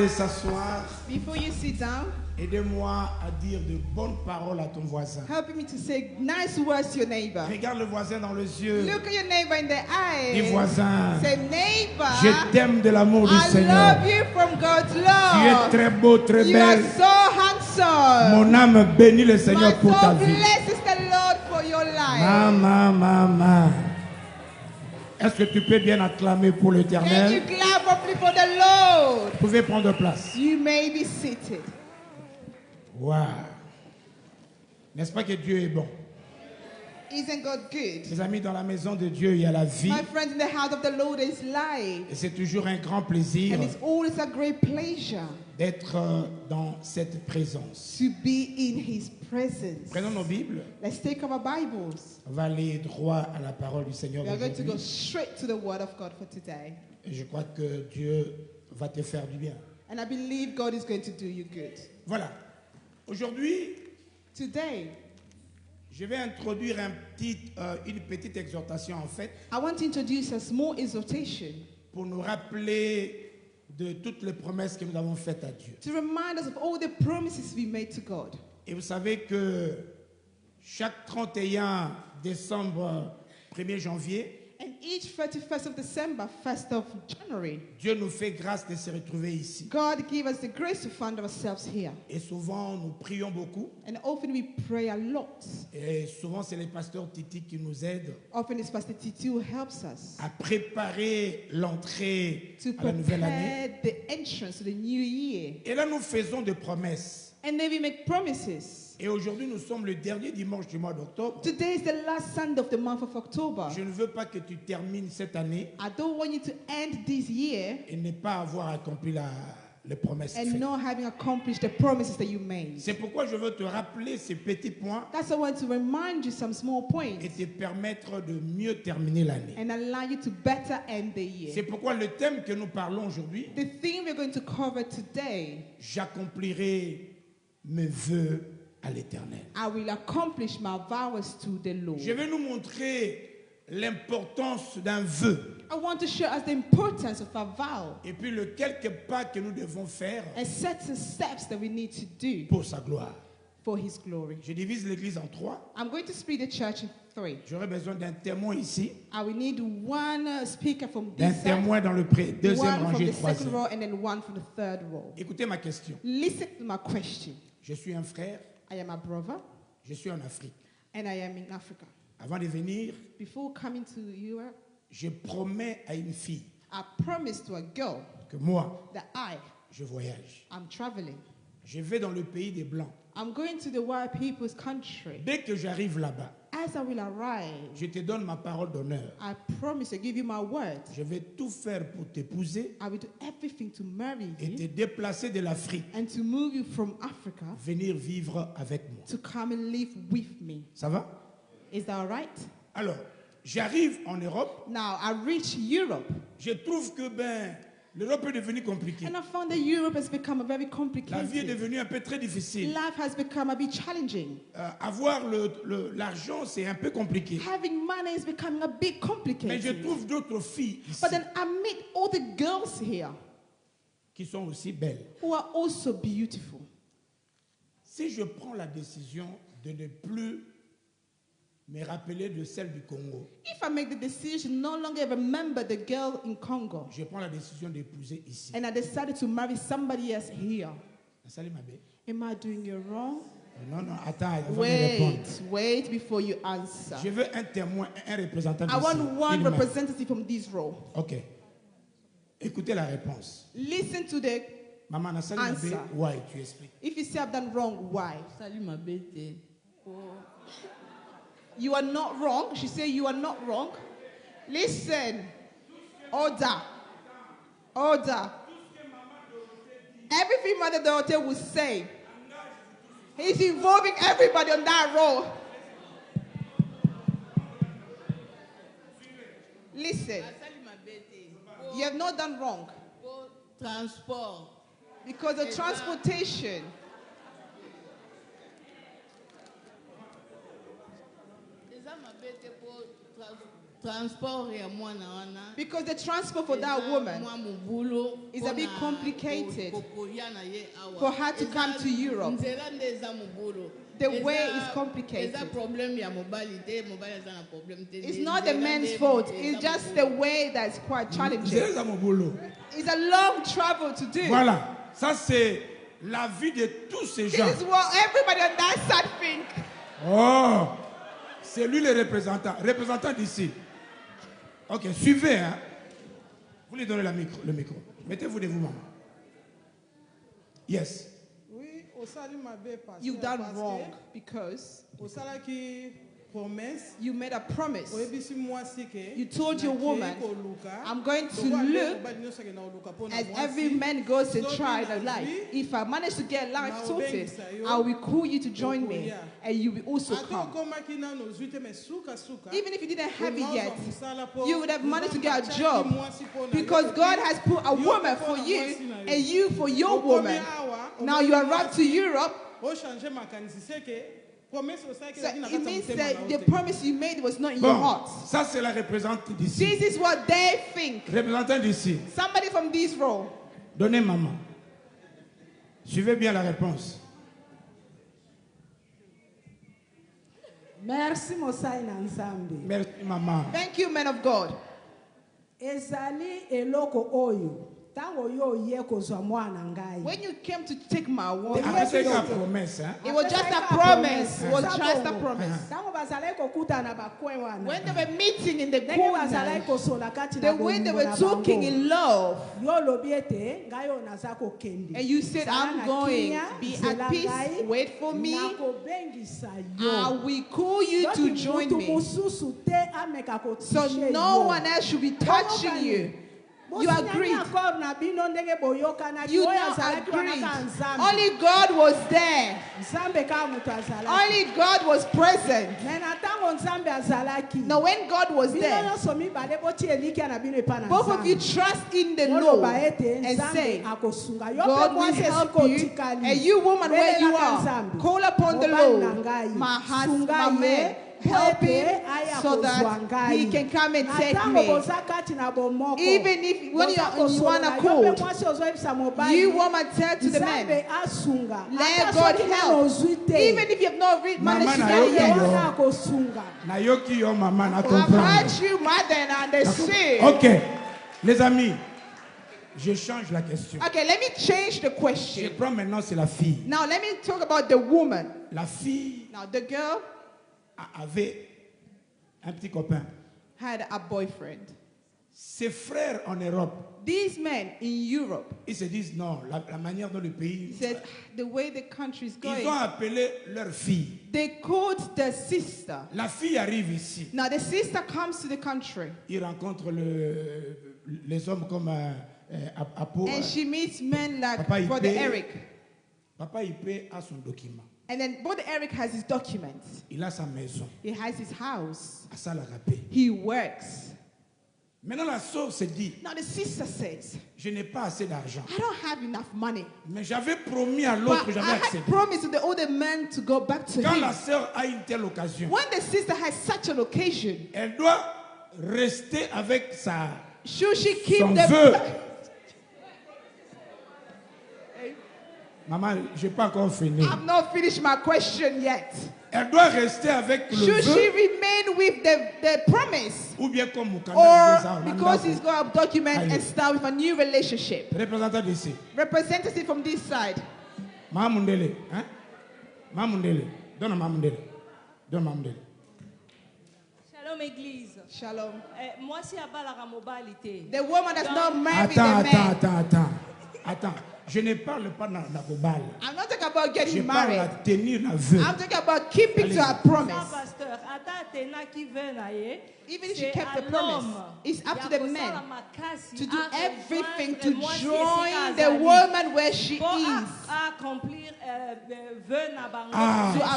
de s'asseoir, Before you sit down, aidez-moi à dire de bonnes paroles à ton voisin. help me to say nice words to your neighbor. Regarde le voisin dans les yeux. Look at your neighbor in the Dis eyes. voisin, Say, neighbor, je t'aime de l'amour du I Seigneur. love you from God's Tu es love. très beau, très You are belle. so handsome. Mon âme bénit le My Seigneur pour ta soul vie. blesses the Lord for your life. Maman. Est-ce que tu peux bien acclamer pour Can you l'Éternel? clap properly for the Lord? Vous pouvez prendre place. You may be seated. Waouh. N'est-ce pas que Dieu est bon? Isn't God good? Mes amis, dans la maison de Dieu, il y a la vie. My friends, in the house of the Lord is life. Et c'est toujours un grand plaisir And it's always a great pleasure d'être dans cette présence. to be in His presence. Prenons nos Bibles. Let's take our Bibles. On va aller droit à la parole du Seigneur We are going to go aujourd'hui. straight to the Word of God for today. Et je crois que Dieu va te faire du bien. And I believe God is going to do you good. Voilà. Aujourd'hui, Today, je vais introduire une petite exhortation en fait I want to introduce a small exhortation pour nous rappeler de toutes les promesses que nous avons faites à Dieu. to remind us of all the promises we made to God. Et vous savez que chaque 31 décembre, 1er janvier, And each 31st of December, 1st of January, Dieu nous fait grâce de se retrouver ici. God give us the grace to find ourselves here. Et souvent, nous prions beaucoup. And often we pray a lot. Et souvent, c'est les pasteurs Titi qui nous aident Often it's Pastor Titi who helps us à préparer l'entrée to à la nouvelle année. prepare the entrance to the new year. Et là, nous faisons des promesses. And then we make promises. Et aujourd'hui, nous sommes le dernier dimanche du mois d'octobre. Today is the last Sunday of the month of October. Je ne veux pas que tu termines cette année I don't want you to end this year et ne pas avoir accompli les promesses and faites. not having accomplished the promises that you made. C'est pourquoi je veux te rappeler ces petits points That's why I want to remind you some small points et te permettre de mieux terminer l'année. and allow you to better end the C'est year. pourquoi le thème que nous parlons aujourd'hui, The theme we're going to cover today, j'accomplirai mes vœux à l'Éternel. I will accomplish my vows to the Lord. Je vais nous montrer l'importance d'un vœu I want to show us the importance of a vow et puis le quelques pas que nous devons faire and certain steps that we need to do pour sa gloire. for His glory. Je divise l'église en trois. I'm going to split the church in three. J'aurai besoin d'un témoin ici, I will need one speaker from d'un this side, témoin dans le deuxième one from rangée, the second troisième. row, and then one from the third row. Écoutez ma question. Listen to my question. Je suis un frère, I am a brother, je suis en Afrique. and I am in Africa. Avant de venir, Before coming to Europe, je promets à une fille I promised to a girl que moi, that je voyage. I'm traveling. Je vais dans le pays des Blancs. I'm going to the white people's country. Dès que j'arrive là-bas, As I will arrive, je te donne ma parole d'honneur. I promise to give you my word. Je vais tout faire pour t'épouser I will do everything to marry et te you déplacer de l'Afrique, and to move you from Africa venir vivre avec moi. to come and live with me. Ça va? Is that all right? Alors, j'arrive en Europe, Now, I reach Europe, je trouve que l'Europe est devenue compliquée. and I found that Europe has become very La vie est complicated. devenue un peu très difficile. Life has become a bit challenging. Avoir l'argent, c'est un peu compliqué. Having money is becoming a bit Mais je complicated. trouve d'autres filles ici But then I meet all the girls here qui sont aussi belles. who are also beautiful. Si je prends la décision de ne plus me rappeler de celle du Congo, If I make the decision no longer remember the girl in Congo, je prends la décision d'épouser ici. and I decided to marry somebody else here, Salut ma belle. am I doing you wrong? Non, attends, avant de répondre. Wait before you answer. Je veux un témoin, un représentant I want d'ici. one Une main. representative from this row. Ok. Écoutez la réponse. Listen to the, Maman, salut ma Answer. belle. Ouais, tu expliques. if you say I've done wrong, why? Salut ma bête. You are not wrong. She said you are not wrong. Listen. Order. Order. Everything Mother Dorothy will say. He's involving everybody on that row. Listen. Salut ma bête. You have not done wrong. Pour transport. Because of transportation. Déjà ma bête pour transport ya mwana wana. Because the transport for that woman Mwa mubulu is a bit mpona complicated kokoya na ye awa. for her to come to Europe. Nzela nde eza mubulu. The way is complicated. Eza problem ya mobali te, mobali eza na problem te. It's not the man's fault. It's just the way that's quite challenging. C'est ça mon boulot. It's a long travel to do. Voilà, ça c'est la vie de tous ces This gens. is what everybody on that side think. Oh, c'est lui le représentant. Représentant d'ici. Ok, suivez. Hein. Vous lui donnez le micro. Mettez-vous de vous, maman. Yes. Oui, osali mabe parce You've done parce wrong que because osalaki promesse you made a promise. oyebisi mwasi ke You told your nakei woman, koluka, I'm going to lokola nde look mobali nyonso akenda koluka mpo na as mwasi, every man goes to soki try the nazwi, life. If I manage to get life na sorted, obengisa yo, I will call you to join me okoya. and you will also ata come. okomaki nano ozwi te me sukasuka Even if you didn't have it ozwa yet, mosala mpo you would have managed to get a Nzambe job atiaki mwasi mpo na because yo, God has put a yo woman mpo for na you mwasi na yo. and you for your Okomi woman. awa, Now omoni you arrive mwasi, to Europe, ochange makanisi seke promesse osalaki so ezalaki na it kati ya means motema that na the yo te. promise you made was not in your Bon, heart. ça c'est la représentante d'ici. This is what they think. Représentant d'ici. Somebody from this row. Donnez maman. Suivez bien la réponse. Merci Mosai na Nzambe. Merci maman. Thank you, men of God. Ezali eloko oyo. Tango yo ye kozwa mwana ngai. When you came to take my word, Après c'est une promesse. Hein? it was just a promise. It was just a promise. Tango bazalaki kokutana bakwe wana. When they were meeting in the Ndenge bazalaki corner, kosola kati the na way they bolingo were na talking bango. in love, Yo lobi ete ngai oyo naza kokende. and you said, Zala I'm na going, kimia, be zela at peace, ngai, wait for me. nakobengisa I yo. will call you to Yoki join mutu me. mususu te ameka So kotishe no yo. one else should be touching you. You agreed. You now agreed. Only God was there. Only God was present. Now when God was there, both of you trust in the Lord and say, God will help you. And you woman where you are, call upon the Lord. My husband, my man, help him so that he can come and take me. Even if when you're on one accord, you woman tell to the man, let God help. Even if you have not managed to get it yet. Nayoki yo maman na I've comprendre. heard you, mother, and understood. Ok, les amis, je change la question. Okay, let me change the Je question. prends maintenant c'est la fille. Now let me talk about the woman. La fille Now the girl avait un petit copain. had a boyfriend. Ses frères en Europe, These men in Europe ils se disent non, la manière dont le pays. said the way the country is Ils ont going. appelé leur fille. They called the sister. La fille arrive ici. Now the sister comes to the country Il rencontre les hommes comme Apo. and she meets men like Papa Brother Ipe. Eric. Papa Ipe a son document. And then Brother Eric has his documents. Il a sa maison. He has his house. À ça la rapé. He works. Maintenant la sœur se dit, Now the sister says, je n'ai pas assez d'argent. I don't have enough money. Mais j'avais promis à l'autre, But j'avais I had accepté. promised to the older man to go back to Quand him. la sœur a une telle occasion, When the sister has such an occasion, elle doit rester avec sa... should she keep Son the vœu. Maman, je n'ai pas encore fini. I've not finished my question yet. Elle doit rester avec le Should she vœu remain with the promise? ou bien comme Mukanda Or disait ça, on because anda he's going to document Aye. and start with a new relationship? représentant d'ici. Representative from this side. Mamundele, hein? Mamundele. Donne Mamundele. Donne Mamundele. Shalom Église. Shalom. Moi, si abalara mobalité. The woman that's not married Attends. Je ne parle pas de la bobale. I'm not talking about Je getting parle married. à tenir la vœu. I'm talking about keeping to our Allez-y. promise. Pasteur, ata tena ki ve na ye. Even if she c'est kept à the promise, l'homme. it's up to Ya the kosala men makasi, to do a everything rejoindre to moi si join esika the azali. woman where she Pour is. accomplir vœu na bango.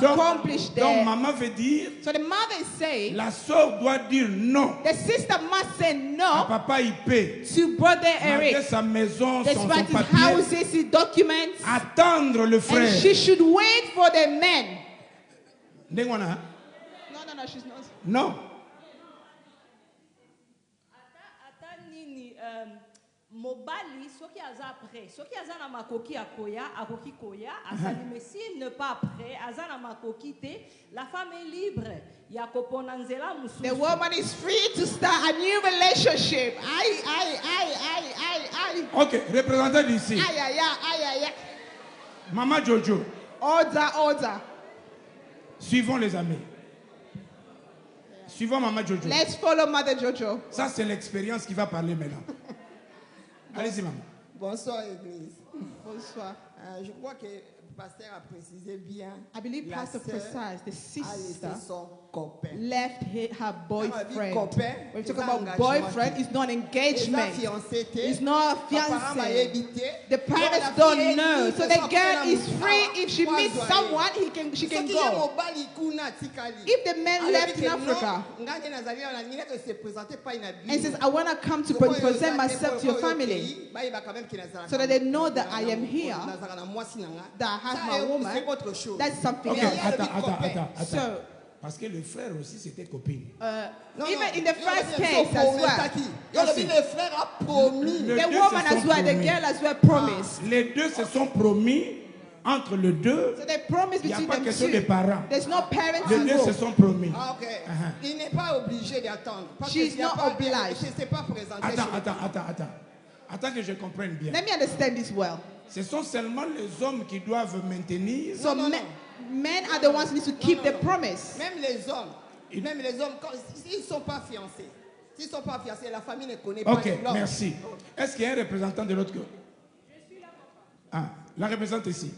To accomplish donc that. maman veut dire, So the mother is saying, la sœur doit dire non the sister must say à no papa Ipé. to Brother Malgré Eric. sa maison, son Despite his papier, houses, his documents. attendre le And frère. she should wait for the men. Ndenge wana, hein? No, she's not. Non. mobali soki aza prêt soki aza na makoki akoya akoki koya azali mais s'il n'est pas prêt aza na makoki te la femme est libre ya kopona nzela mususu. The woman is free to start a new relationship. Ok, représentant d'ici. Maman Jojo. Order. Suivons les amis. Suivons Maman Jojo. Let's follow Mother Jojo. Ça, c'est l'expérience qui va parler maintenant. Allez-y, maman. Bonsoir, Église. Bonsoir. Je crois que le pasteur a précisé bien. I believe Pastor precise the sister son copain. left her boyfriend. Copain, when we talk about boyfriend, it's not engagement. It's not a fiancé. The parents don't know. So the girl is free. If she meets someone, she can go. If the man left in Africa and says, I want to come to present myself to your family, so that they know that I am here, that I have my woman, that's something else. Attends. Parce que le frère aussi, c'était copine. Even in the first case as well. Le frère a promis. The woman as well, the girl as well promised. Les deux se sont promis entre les deux. So they promised Il n'y a between pas them question two. des parents. There's no parents Les deux se involved. sont promis. Il n'est pas obligé d'attendre. She's not obliged. Je ne sais pas présenter. Attends que je comprenne bien. Let me understand this well. Ce sont seulement les hommes qui doivent maintenir. So men are the ones who need to keep the promise. Même les hommes, s'ils ne sont pas fiancés, la famille ne connaît pas Ok, l'homme. merci. Est-ce qu'il y a un représentant de l'autre côté? Je suis là, papa. La représente ici.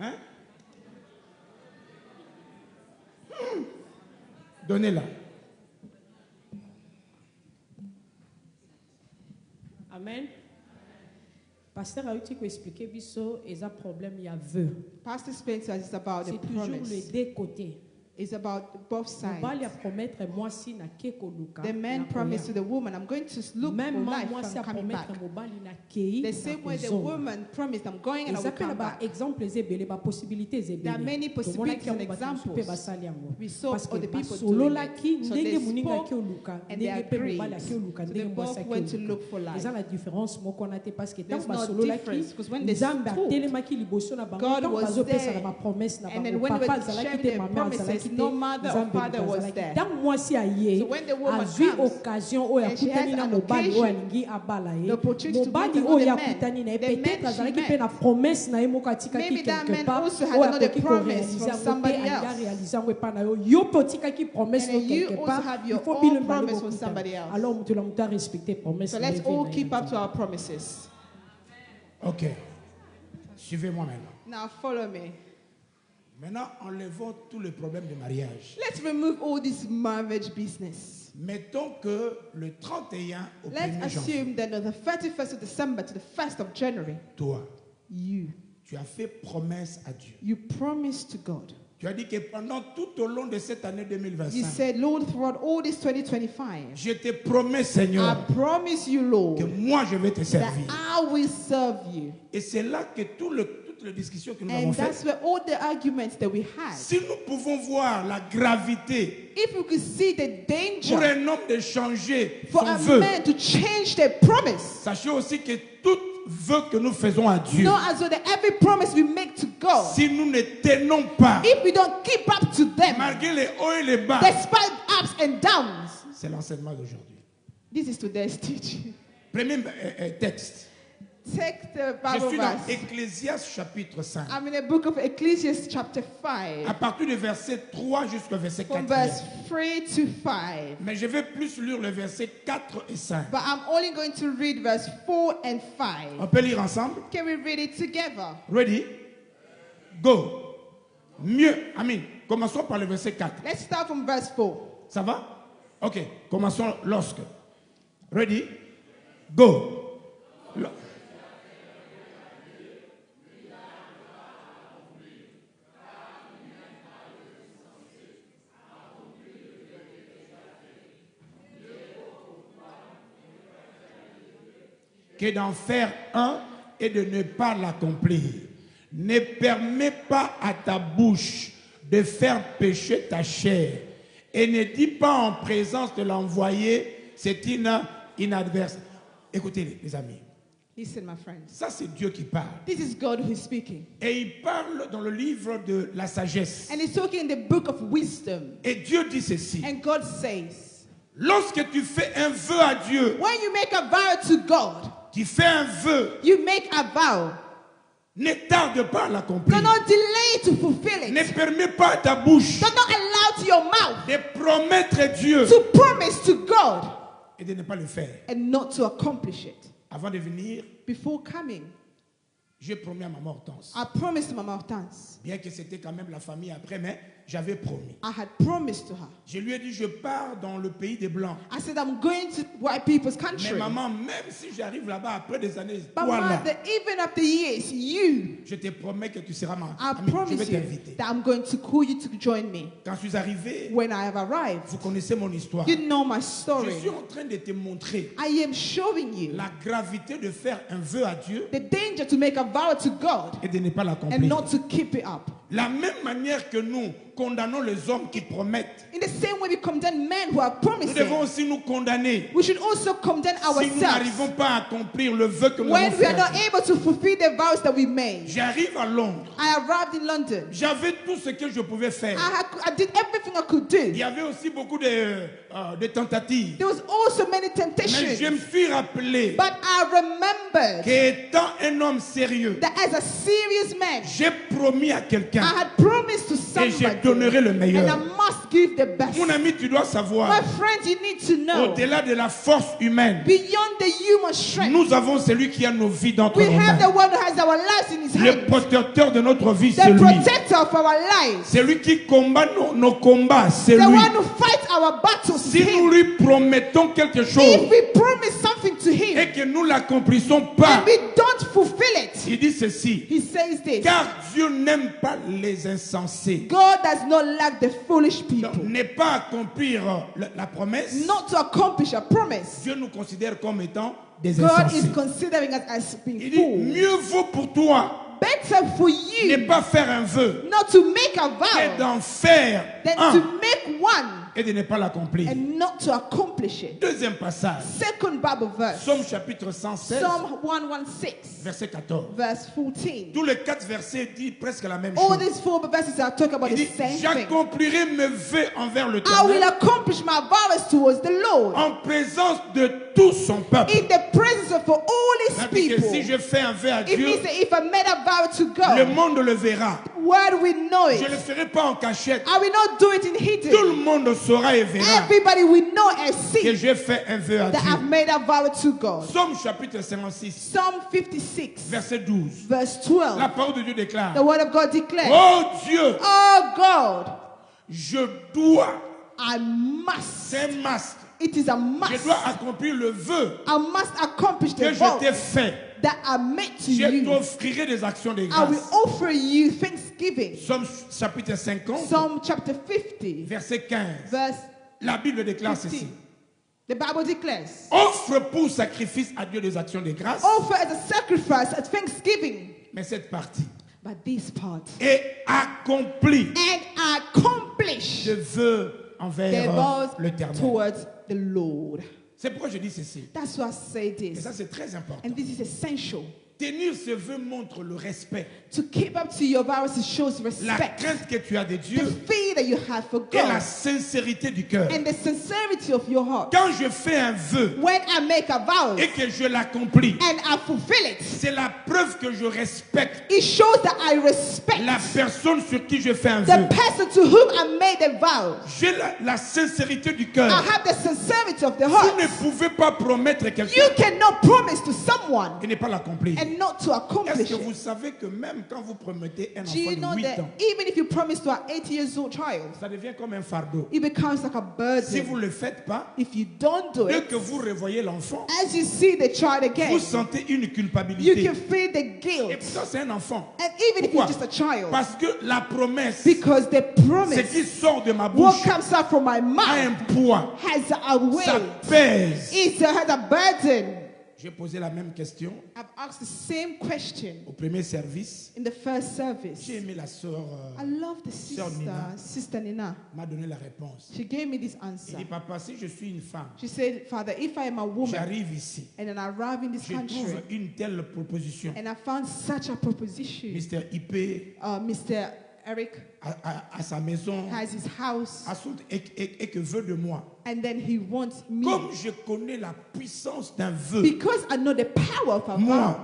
Hein? Donnez-la. Amen. Pasteur a eu expliqué biso et un problème il y a vœu. Pastor Spencer is about the C'est toujours promise. les deux côtés. It's about both sides. The man promised to the woman, I'm going to look for life from coming back. The same way the woman promised, I'm going and I will come back. There are many possibilities and examples. We saw other people doing it. So they spoke and they agreed. So they both went to look for life. There's no difference because when they spoke, God was there. And then when we were sharing their promises, no mother or father was there. So when the woman comes, and she has an occasion, the opportunity to meet another man, maybe that man also had another promise from somebody else. And you also have your own promise from somebody else. So let's all keep up to our promises. Ok. Suivez-moi maintenant. Now follow me. Maintenant, enlevons tous les problèmes de mariage. Let's remove all this marriage business. Mettons que le 31 au 1er Let's janvier, assume that on the 31st of December to the 1st of January, toi, tu as fait promesse à Dieu. You promised to God. Tu as dit que pendant tout au long de cette année 2025, you said, Lord, throughout all this 2025, je te promets, Seigneur, I promise you, Lord, que moi je vais te servir. That I will serve you. Et c'est là que toutes les discussions que nous avons And that's faites, where all the arguments that we had, si nous pouvons voir la gravité if we could see the danger pour un homme de changer for son a vœu, man to change their promise, sachez aussi que tout vœu que nous faisons à Dieu, know as well that every promise we make to God, si nous ne tenons pas, if we don't keep up to them, malgré les hauts et les bas, despite ups and downs, c'est l'enseignement d'aujourd'hui. This is today's teaching. Premier texte. Take the Je Bible suis dans verse. Ecclésiaste chapitre 5. I'm in the book of Ecclesiastes chapter 5. À partir du verset 3 jusqu'au verset 4. From verse 3 to 5. Mais je vais plus lire le verset 4 et 5. But I'm only going to read verse 4 and 5. On peut lire ensemble? Can we read it together? Ready? Go. Mieux. Amen. Commençons par le verset 4. Let's start from verse 4. Ça va? Ok. Commençons lorsque. Ready? Go. Que d'en faire un et de ne pas l'accomplir. Ne permets pas à ta bouche de faire pécher ta chair. Et ne dis pas en présence de l'envoyé, c'est inadverse. Écoutez les amis. Listen, my friends. Ça c'est Dieu qui parle. This is God who is speaking. Et il parle dans le livre de la sagesse. And he's talking in the book of wisdom. Et Dieu dit ceci. And God says, lorsque tu fais un vœu à Dieu, when you make a vow to God, tu fais un vœu, you make a vow. Ne tarde pas à l'accomplir. Do not delay to fulfill it. Ne permets pas à ta bouche Do not allow to your mouth de promettre Dieu to promise to God et de ne pas le faire. and not to accomplish it. Avant de venir, Before coming, j'ai promis à Maman Hortense. I promised to Mama Hortense. Bien que c'était quand même la famille après, mais j'avais promis. I had promised to her. Je lui ai dit, je pars dans le pays des Blancs. I said, I'm going to white people's Mais country. maman, même si j'arrive là-bas après des années, But toi là, mother, even after years, you, je te promets que tu seras ma I amie. Je vais promise you t'inviter. that I'm going to call you to join me. Quand je suis arrivé, When I have arrived, vous connaissez mon histoire. you know my Je story. suis en train de te montrer I am showing you la gravité de faire un vœu à Dieu the danger to make a vow to God et de ne pas and l'accomplir. not to keep it up. La même manière que nous condamnons les hommes qui promettent, In the same way we condemn men who are nous devons promising, aussi nous condamner we should also condemn si nous ourselves n'arrivons pas à accomplir le vœu que nous when avons we are fait. not able to fulfill the vows that we made. J'arrive à Londres. I arrived in London. J'avais tout ce que je pouvais faire. I did everything I could Il do. y avait aussi beaucoup de tentatives. There was also many Mais je temptations. me suis rappelé But I remembered qu'étant un homme sérieux, that as a serious man, j'ai promis à quelqu'un I had promised to et je somebody, donnerai le and I meilleur. must give the best. Mon ami, tu dois savoir, My friends, you need to know, au-delà de la force humaine, beyond the human strength, nous avons celui qui a nos vies d'entre we nos have the mains. one who has our lives in his Le hand. protecteur de notre vie, c'est The lui. protector of our lives. C'est lui qui combat nos combats, c'est The lui. one who fights our battles. is Si nous him. lui promettons quelque chose If we promise something to him et que nous l'accomplissons pas, and we don't fulfill it, il dit ceci. he says this: Car Dieu n'aime pas les insensés. God does not like the foolish people. Donc, ne pas accomplir la promesse, Not to accomplish a promise. Dieu nous considère comme étant des God is insensés. considering us as being Il dit, fools. mieux vaut pour toi Better for ne you pas faire un vœu not to make a que vow d'en faire than un to make one et de ne pas l'accomplir. and not to accomplish it. Deuxième passage, Second Bible verse, Psaume chapitre 116, Psalm 116, verset 14. verse 14. Tous les 4 versets disent presque la même All chose. these 4 verses are talking about Il the dit, same thing. j'accomplirai mes vœux envers le I will Ternel accomplish my vows towards the Lord en présence de tout son peuple. in the presence of all his C'est-à-dire que people. si je fais un vœu à It Dieu, means that if I made a vow to le God, monde le verra. word will know Je ne le it. ferai pas en cachette. I will not do it in Tout le hidden. monde saura et verra Everybody will know and que see j'ai fait un vœu à that I've Dieu. made a vow to God. Psaume chapitre 56, Psalm 56, verset 12. verse La 12. parole de Dieu déclare, The word of God declares, oh Dieu, oh God, je dois, I must. c'est un must, It is a je must. dois accomplir le vœu I must accomplish que the je vow t'ai fait. that I made to Je you. t'offrirai des actions de I grâce. will offer you thanksgiving. Psaume chapitre 50, Psalm chapter 50, verset 15. verse La Bible déclare 15. ceci. The Bible declares, Offre pour sacrifice à Dieu des actions de grâce. offer as a sacrifice at thanksgiving. Mais cette partie But this part, est accomplie. and accomplish Je veux the envers vows l'Éternel. towards the Lord. C'est pourquoi je dis ceci. That's why I say Et this. ça, c'est très important. And this is essential. Tenir ce vœu montre le respect, To keep up to your vows, it shows la respect. crainte que tu as de The Dieu fear that you have for et la God sincérité du cœur. and the sincerity of your heart. Quand je fais un vœu When I make a vow et que je l'accomplis, and I fulfill it, c'est la preuve que je respecte it shows that I respect la personne sur qui je fais un the vœu. person to whom I made a vow. J'ai la sincérité du I cœur. have the sincerity of the Vous heart. ne pouvez pas promettre You quelqu'un cannot promise to someone et ne pas l'accomplir. and not to accomplish Est-ce que it. vous savez que même quand vous promettez un Do enfant you know de 8 that ans, even if you promise to an 80 years old child, ça devient comme un fardeau. it becomes like a Si vous burden. ne le faites pas, If you don't do dès it, que vous revoyez l'enfant, as you see the child vous again, sentez une you culpabilité. can feel the Et guilt. ça, c'est un enfant. And even if Pourquoi? it's just a child, Parce que la promesse, because the ce promise, qui sort de ma what bouche, comes out from my a un mouth, poids. has a Ça weight. pèse. It has a burden. J'ai posé la même question I've asked the same question au premier service. in the first service. J'ai aimé la sœur I love the Sœur Nina. Sister Nina. m'a donné la réponse. She gave me this Il answer. dit, papa, si je suis une femme, She said, Father, if I am a woman j'arrive ici, and then I arrive in this je country trouve une telle proposition. and I found such a proposition, Mr. IP Mr. Eric à sa maison has his house et que veut de moi. and then he wants me. Comme je connais la puissance d'un vœu, Because I know the power of a Moi, vow,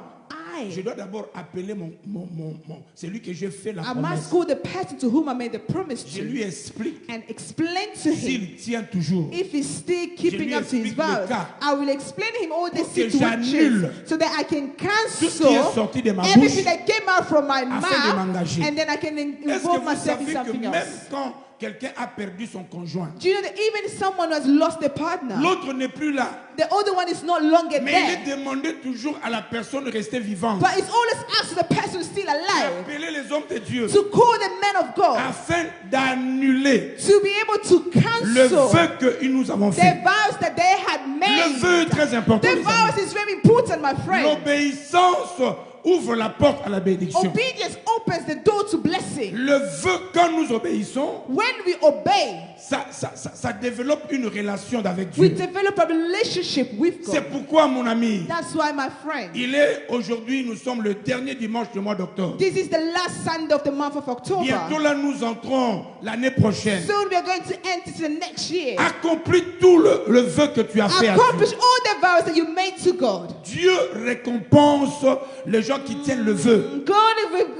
je dois d'abord appeler celui que j'ai fait la I promesse. must call the person to whom I made the promise Je to lui explique and explain to him. s'il tient toujours. If he's still keeping lui up to his explique le vows, cas. I will explain him all the Pour que situations j'annule so that I can tout ce qui est cancel sorti de ma everything bouche that came out from my afin de mouth m'engager. and then I can Est-ce que involve vous myself in savez que something même else. quand quelqu'un a perdu son conjoint, Do you know that even someone who has lost their partner, l'autre n'est plus là, the other one is not longer mais il there, est demandé toujours à la personne de rester vivante. but it's always asked to the person who's still alive Appeler les hommes de Dieu to call the men of God afin d'annuler to be able to le cancel vœu que nous avons the fait. vows that they had Le vœu est made. très important. The les amis. vows is very important, my friend. L'obéissance ouvre la porte à la bénédiction. Obedience opens the door to blessing. Le vœu, quand nous obéissons, When we obey, ça développe une relation avec we Dieu. develop a relationship with C'est God. pourquoi, mon ami, That's why, my friend, il est aujourd'hui, nous sommes le dernier dimanche du mois d'octobre. this is the last Sunday of the month of October. Bientôt là, nous entrons l'année prochaine. Soon we are going to enter to the next year. Accomplis tout le vœu que tu as fait à Accomplish Dieu. all the vows that you made to God. Dieu récompense les gens qui tiennent le vœu. God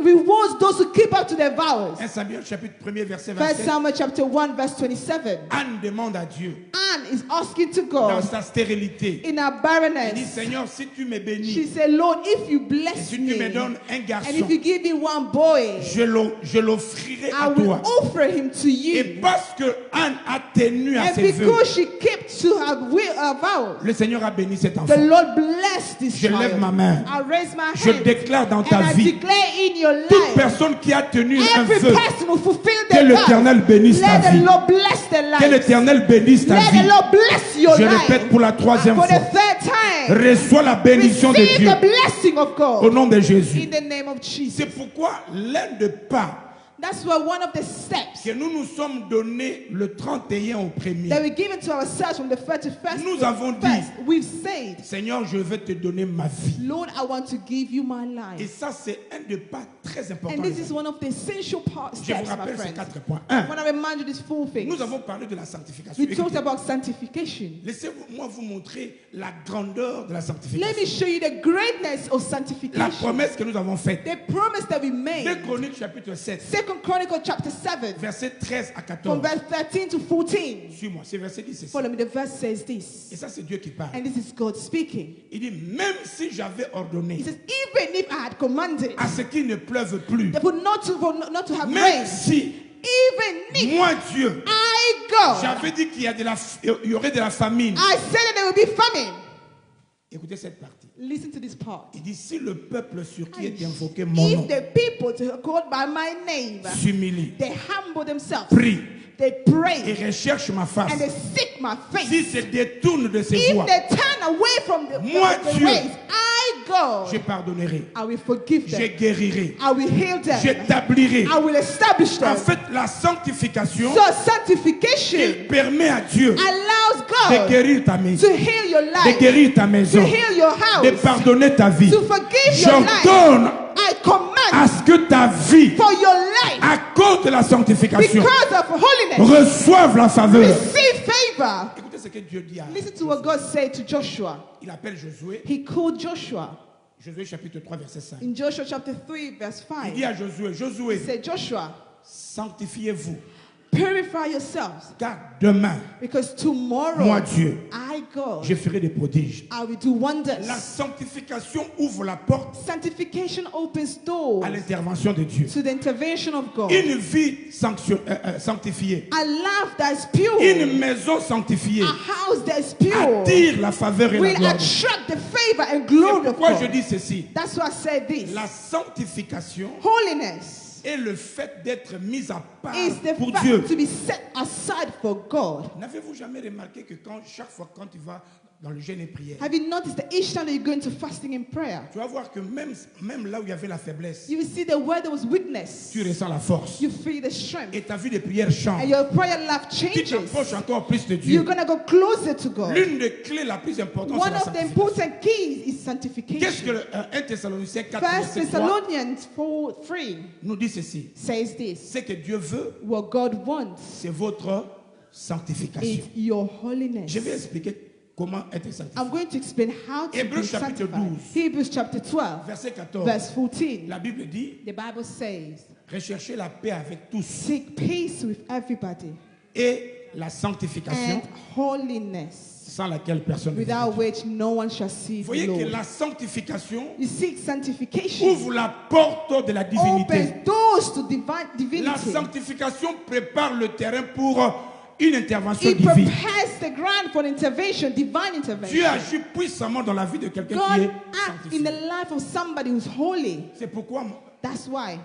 rewards those who keep up to their vows. 1 Samuel chapitre 1er verset 1 27. Samuel chapter 1 verse 27. Anne demande à Dieu, Anne is asking to dans God sa stérilité, in her elle dit, barrenness. Seigneur, si tu me She bénis, said, Lord, if you et bless si tu me me donnes un and garçon, if you give me one boy, je l'offrirai I à will toi. offer him to Et you. parce que Anne a tenu à And ses vœux, because she kept to her vows, le Seigneur a béni cet the enfant. Lord blessed this Je lève child. ma main. I raise my Je hand déclare dans and ta I vie, declare in your toute life, personne qui a tenu un every vœu, person who fulfilled que their l'Éternel vows, bénisse ta let the vie. Lord bless their Que life. l'Éternel bénisse ta Let the vie. Lord bless your Je life. répète pour la troisième For the fois. third time, Reçois la bénédiction de receive Dieu the blessing of au God nom de Jésus. in the name of Jesus. C'est pourquoi l'un des pas That's why one of the steps que nous nous sommes donnés le 31 au premier. that we given to ourselves from the 31st Nous to avons the dit, first, we've said, Seigneur, je vais te donner ma vie. Lord, I want to give you my Et life. ça, c'est un des pas très importants. And les this is amis. one of the essential Je vous steps, my rappelle ces friends. 4 points. 1. When I remind you these four things, Nous avons parlé de la sanctification. we talked Écoutez, about sanctification. laissez-moi vous montrer la grandeur de la Let me sanctification. show you the greatness of La sanctification. promesse que nous avons faite. The promise that we 2 made. Chroniques chapitre 7, 2 Chronicles chapter 7, versets 13 à from 14. verse 13 to 14. Suis-moi, c'est verset 10. c'est ça. Follow me. The verse says this. Et ça, c'est Dieu qui parle. And this is God speaking. Il dit, même si j'avais ordonné He says, even if I had commanded à ce qu'il ne pleuve plus, for not to have même rain, si even if moi, Dieu, I go, j'avais dit qu'il y aurait de la famine. I said that there will be famine. Écoutez cette partie. Listen to this part. Il dit, si le peuple sur qui est invoqué mon nom If the people to called by my name, s'humilie, they humble themselves, prie they et pray, recherche ma face, and they seek my face. s'ils se détournent de ses If voies, they turn away from the Dieu, ways, I go, je pardonnerai, I will forgive je them. guérirai, I will heal them. j'établirai. I will establish them. En fait, la sanctification, So sanctification il permet à Dieu allows de God guérir ta maison, to heal your de life, guérir ta maison, to heal your de house, pardonner ta vie. to forgive your life. J'ordonne I command à ce que ta vie, for your life, à cause de la sanctification, because of holiness, reçoive la faveur. receive favor. Écoutez ce que Dieu dit à Listen to what God said to Joshua. Il appelle Josué, He called Joshua Josué chapitre 3 verset 5. in Joshua chapter 3 verse Il 5. dit à Josué, He Josué, said, Joshua, sanctifiez-vous, purify yourselves, car demain, because tomorrow moi Dieu, I go, je ferai des prodiges. I will do La wonders. sanctification ouvre la porte Sanctification opens doors à l'intervention de Dieu. to the intervention of God. Une vie sanctifiée, A life that is pure, une maison sanctifiée a house that is pure, attire la faveur et la will gloire. attract the favor and C'est glory of pourquoi je God. dis ceci. That's why I said this. La sanctification Holiness est le fait d'être mis à part is the pour Dieu. fact to be set aside for God. N'avez-vous jamais remarqué que chaque fois quand tu vas dans le jeûne et prière, have you noticed that each time that you go into fasting and prayer, tu vas voir que même là où il y avait la faiblesse, you will see that where there was weakness, tu ressens la force. you feel the strength. Et ta vie de prière change. And your prayer life Tu changes. t'approches encore plus de You're Dieu. going to go closer to God. L'une des clés la plus importante, c'est One la of the sanctification. important keys is Qu'est-ce sanctification. que 1 Thessaloniciens 4, 1 verset 3 Thessalonians 4:3 nous dit ceci? says this. Ce que Dieu veut, What God wants c'est votre sanctification. is your holiness. Je vais expliquer comment être sanctifié. I'm going to explain how to Hébreux be chapitre sanctified. 12. Hebrews chapter 12, Verset 14. verse 14. La Bible dit, The Bible says, recherchez la paix avec tous seek peace with everybody et la sanctification and holiness, sans laquelle personne ne verra without Dieu. which no one shall see Vous the voyez que Lord. la sanctification You seek sanctification, ouvre la porte de la divinité. opens doors to La divinity. sanctification prépare le terrain pour une intervention It divine. prepares the ground for intervention, divine intervention. Dieu agit puissamment dans la vie de quelqu'un qui God est acts in sanctifié. the life of somebody who's holy. C'est pourquoi That's why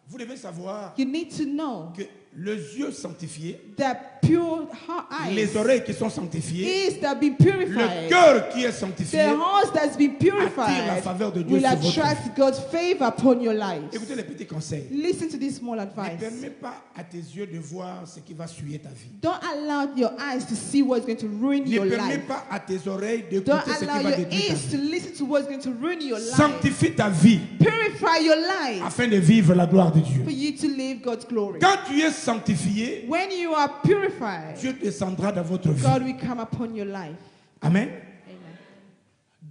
vous devez savoir you need to know que les yeux sanctifiés, that pure eyes, les oreilles qui sont sanctifiées, ears that be le purified, cœur qui est sanctifié. the heart that's been attire la purified faveur de Dieu will sur votre attract God's favor upon your lives. Écoutez les petits conseils. Listen to this small Ne advice. permets pas à tes yeux de voir ce qui va souiller ta vie. Don't allow your eyes to see what's going to ruin Ne your permets life. pas à tes oreilles Don't d'écouter ce qui allow va your détruire ta ears to vie. listen to what's going to ruin your life. Sanctifie ta vie Purify your life afin de vivre la gloire de Dieu. for you to live God's glory. Quand tu es sanctifié, When you are purified, Dieu descendra dans votre vie. God will come upon your life. Amen. Amen.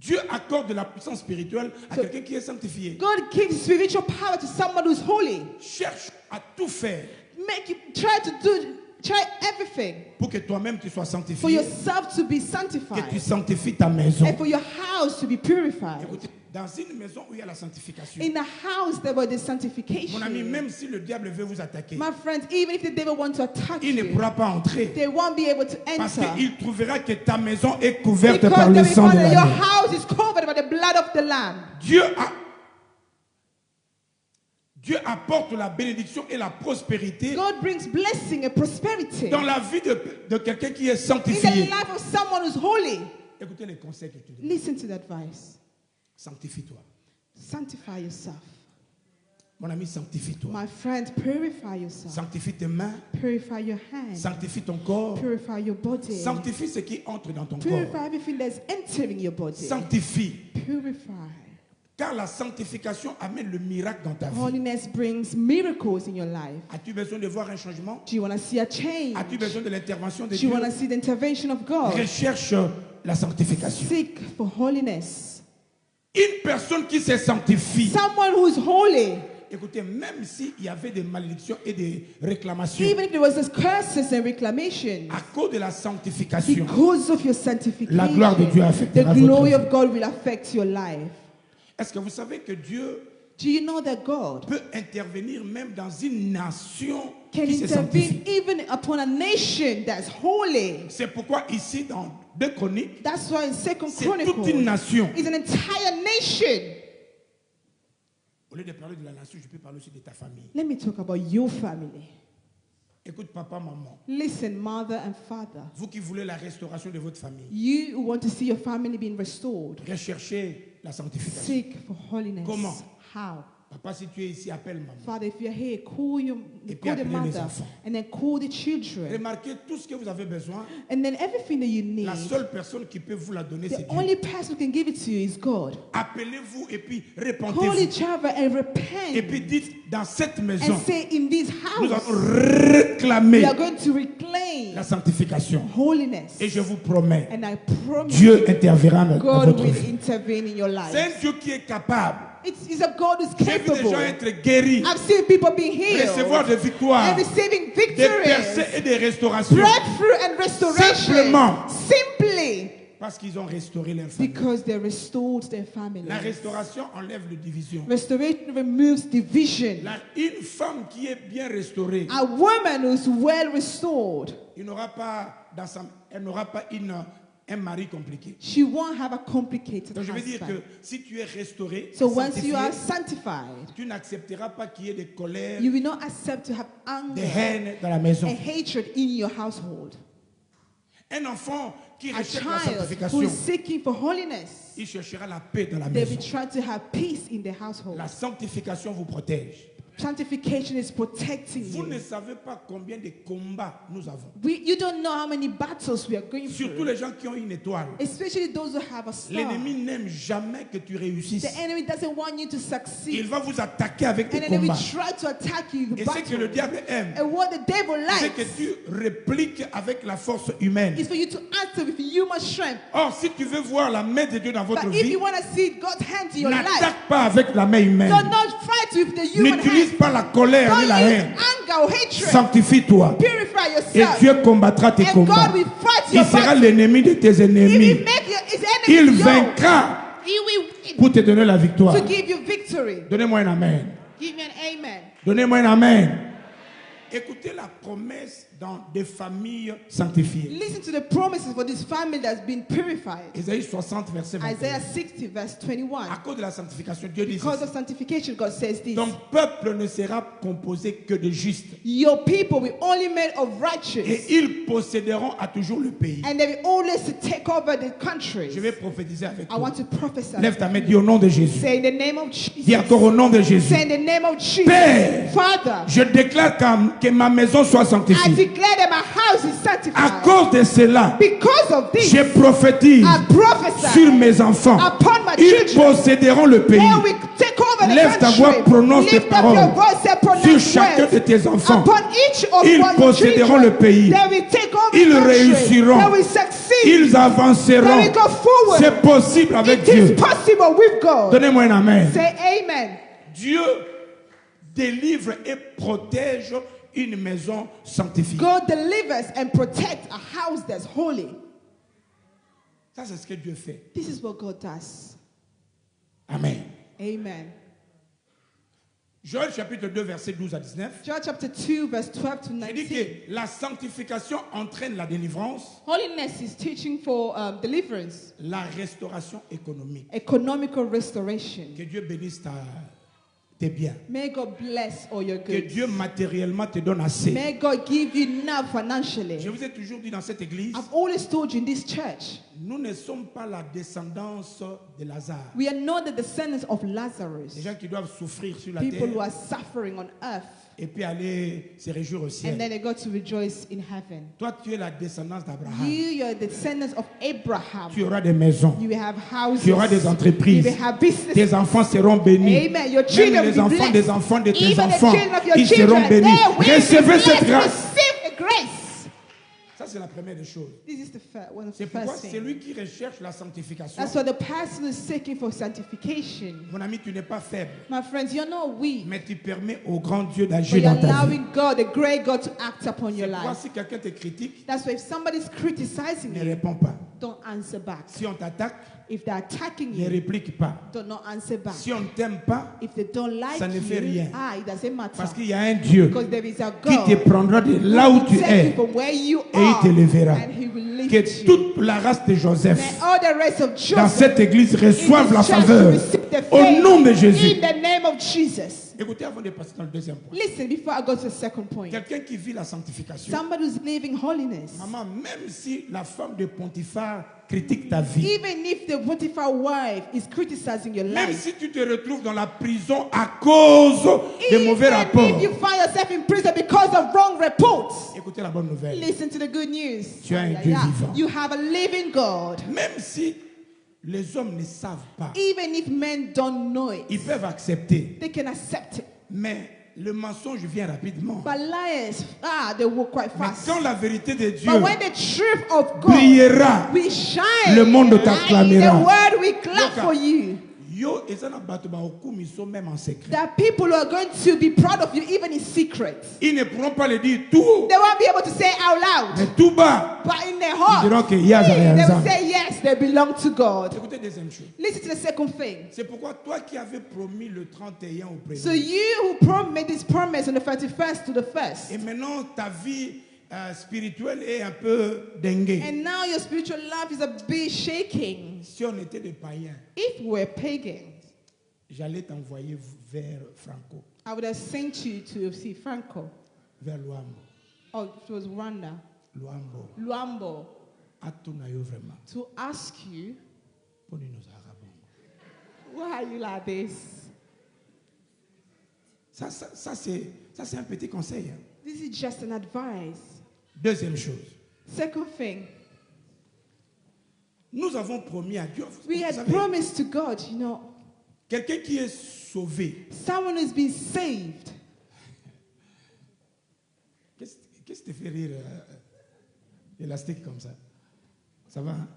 Dieu accorde de la puissance spirituelle à quelqu'un qui est sanctifié. God gives spiritual power to someone who's holy. Cherche à tout faire Make you try everything pour que toi-même tu sois for sanctifié, yourself to be que tu sanctified sanctifies ta maison. and for your house to be purified. Écoutez, dans une maison où il y a la sanctification, In a house there was the mon ami, sanctification. même si le diable veut vous attaquer, My friends, even if the devil wants to attack il ne you, pourra pas entrer they won't be able to parce enter. qu'il trouvera que ta maison est couverte par Because le they will sang de find that your l'agneau. house is covered by the blood of the Lamb. Dieu apporte la bénédiction et la prospérité God brings blessing and prosperity dans la vie de quelqu'un qui est in the sanctifié. life of someone who's holy. Écoutez les conseils que tu donnes. Listen to the advice. Sanctifie-toi. Sanctify yourself. Mon ami, sanctifie-toi. My friend, purify yourself. Sanctifie tes mains. Purify your hands. Sanctifie ton corps. Purify your body. Sanctifie ce qui entre dans ton corps. Purify everything that's entering your body. Sanctifie. Purify. Car la sanctification amène le miracle dans ta vie. Holiness brings miracles in your life. As-tu besoin de voir un changement? Do you want to see a change? As-tu besoin de l'intervention de Do you Dieu? want to see the intervention of God? Recherche la sanctification. Seek for holiness. Une personne qui se sanctifie. Someone who is holy. Écoutez, même s'il y avait des malédictions et des réclamations, Even if there was this curses and reclamations, à cause de la sanctification, because of your sanctification, la gloire de Dieu the affectera glory votre vie. of God will affect your life. Est-ce que vous savez que Dieu Do you know that God peut intervenir même dans une nation can qui se intervene sanctifie? even upon a nation that's holy? C'est pourquoi ici, dans 2 Chroniques, That's why in Second c'est toute une Chronicles, nation. it's an entire nation. Au lieu de parler de la nation, je peux parler aussi de ta famille. Let me talk about your family. Écoute, papa, maman, Listen, mother and father. vous qui voulez la restauration de votre famille, You who want to see your family being restored, recherchez la sanctification. seek for holiness. Comment? How? Papa, si tu es ici, appelle maman. Father, if you're here, call Et puis the appelez les mother enfants. and then call the children. Remarquez tout ce que vous avez besoin. And then everything that you need, La seule personne qui peut vous la donner, the c'est only Dieu. person who can give it to you is God. Appelez-vous et puis Call répentez-vous. each other and Et repent puis dites, dans cette maison, and say, in this nous house, allons réclamer we are going to reclaim la sanctification. holiness. Et je vous promets, And I promise Dieu interviendra dans God votre will vie. intervene in your C'est un life. Dieu qui est capable. It's a God who's J'ai vu des capable. gens être guéris, I've seen people being healed recevoir des victoires, and receiving des percées victories, et des restaurations. breakthrough and restoration. Simplement. Simply Parce qu'ils ont restauré leur famille. because they restored their family. La restauration enlève les divisions. Restoration removes division. Une femme qui est bien restaurée, A woman who's well restored, elle n'aura pas un mari compliqué. she won't have a complicated Donc je veux dire que husband. si tu es restauré, So once sanctifié, you are sanctified, tu n'accepteras pas qu'il y ait des colères, you will not accept to have des anger haines dans la maison. and hatred in your household. Un enfant qui A recherche la child who sanctification, is seeking for holiness, il cherchera la paix dans la they will maison. try to have peace in their household. La sanctification vous protège. Sanctification is protecting Vous ne you. savez pas combien de combats nous avons. You don't know how many battles we are going Surtout through. les gens qui ont une étoile. Especially those who have a star. L'ennemi n'aime jamais que tu réussisses. The enemy doesn't want you to Il succeed. va vous attaquer avec And des then he will combats. try to attack you with Et ce que le battles. diable aime, And what the devil c'est likes que tu répliques avec la force humaine. is for you to answer with human strength. Or, si tu veux voir la main de Dieu dans votre But if vie, you want to see God's hand in your life, n'attaque pas avec la main humaine. do not fight with the human N'utilise hand. pas la colère ni Don't la use haine. anger or hatred. Sanctifie-toi. Purify Et yourself. Dieu combattra tes And combats. God will fight Il your sera battle. l'ennemi de tes He ennemis. will make his Il enemies know. vaincra He will pour te donner la victoire. to give you victory. Donnez-moi un amen. Give me an amen. Donnez-moi un amen. Écoutez la promesse dans des familles sanctifiées. Listen to the promises for this family that's been purified. Isaïe 60, verset 21. Isaiah 60, verse 21. À cause de la sanctification, Dieu dit Because ceci. of sanctification, God says this. Ton peuple ne sera composé que de justes. Your people will only made of righteous. Et ils posséderont à toujours le pays. And they will always take over the country. Je vais prophétiser avec I toi. want to prophesy. Lève ta main, dis au nom de Jésus. Say in the name of Dis Jesus. encore au nom de Jésus. Say in the name of Jesus. Père, Father, je déclare que ma maison soit I sanctifiée. declare that my house is À sanctified. cause de cela, Because of this, je prophétise I prophesy sur mes enfants. upon my Ils children. posséderont le pays. They will take over the Lève ta country. voix, prononce tes Lift up paroles your voice and pronounce sur chacun words. de tes enfants. Upon each of Ils your posséderont children, le pays. they will take over Ils the country. réussiront. They will succeed. Ils avanceront. They will go forward. C'est possible avec It is Dieu. possible with God. Donnez-moi un amen. Say amen. Dieu délivre et protège une maison sanctifiée. God delivers and protects a house that's holy. Ça, c'est ce que Dieu fait. This is what God does. Amen. Amen. Joël chapitre 2, verset 12 à 19. Joel chapter 2, verse 12 to Il dit 19. que la sanctification entraîne la délivrance, Holiness is teaching for deliverance, la restauration économique. economical restoration. Que Dieu bénisse tes biens. May God bless all your Que goods. Dieu matériellement te donne assez. May God give you enough financially. Je vous ai toujours dit dans cette église, I've always told you in this church, nous ne sommes pas la descendance de Lazare. we are not the descendants of Les Lazarus, gens qui doivent souffrir sur la people who terre are suffering on earth, et puis aller se réjouir au and ciel. then they got to rejoice in heaven. Toi, tu es la descendance d'Abraham. You are the descendants of Abraham. Tu auras des maisons. You will have houses. Tu auras des You entreprises. will have business. Tes enfants seront bénis. Amen. Your children Même will les be enfants blessed. des enfants de tes Even the enfants, children of your ils children, seront bénis. they will be Recevez blessed. cette grâce. Receive the grace. Ça, c'est la première des choses. This is one of the C'est pourquoi first things. celui qui recherche la sanctification, That's why the person is seeking for sanctification. mon ami, tu n'es pas faible, My friends, you're not weak, mais tu permets au grand Dieu but d'agir you're dans ta vie. allowing God, the great God, to act upon your C'est pourquoi life. si quelqu'un te critique, That's why if somebody's criticizing ne you, réponds pas. don't answer back. Si on t'attaque, If they're attacking ne you, réplique pas. do not answer back. Si on ne t'aime pas, If they don't like ça ne fait rien. it doesn't matter. parce qu'il y a un Dieu Because there is a qui God te prendra de là où tu take es you from where you et il te are, lèvera. and He will lift Que you. toute la race de Joseph May all the rest of dans Joseph cette église reçoivent in la this church faveur receive the au favor nom de Jésus. in the name of Jesus. Écoutez avant de passer dans le deuxième point. Listen, before I go to the second point. Quelqu'un qui vit la sanctification. Somebody who's living holiness. Maman, même si la femme de Pontiphar critique ta vie, Even if the Potiphar wife is criticizing your même life, si tu te retrouves dans la prison à cause de mauvais even rapports, if you find yourself in prison because of wrong reports, écoutez la bonne nouvelle. listen to the good news. Tu as un Dieu vivant. You have a living God. Même si les hommes ne savent pas, Even if men don't know it, ils peuvent accepter, they can accept it. mais le mensonge vient rapidement. But liars, they walk quite Mais fast. quand la vérité de Dieu But when the truth of God brillera, will shine, le monde the t'acclamera. world will clap Look, for you. Yo, et ça n'a pas de ils sont même en secret. That people who are going to be proud of you even in secret. Ils ne pourront pas le dire tout, They won't be able to say out loud. mais tout bas. But in their Ils heart, diront que Yaz a they will raison. say yes, they belong to God. Écoutez, deuxième chose. Listen to the second thing. C'est pourquoi toi qui avais promis le 31 au premier, So you who made this promise on the 31st to the 1st, et maintenant ta vie spirituelle est un peu dinguée. and now your spiritual life is a bit shaking. Si on était des païens, If we're pagans, j'allais t'envoyer vers Franco, I would have sent you to see Franco. vers Luambo. Oh, it was Rwanda. Luambo. Luambo. to ask you, why are you like this? Ça c'est un petit conseil. Hein. This is just an advice. Deuxième chose. Second thing. Nous avons promis à Dieu. We had promised to God, you know. Quelqu'un qui est sauvé. Someone who's been saved. Qu'est-ce qui te fait rire élastique comme ça? Ça va? Hein?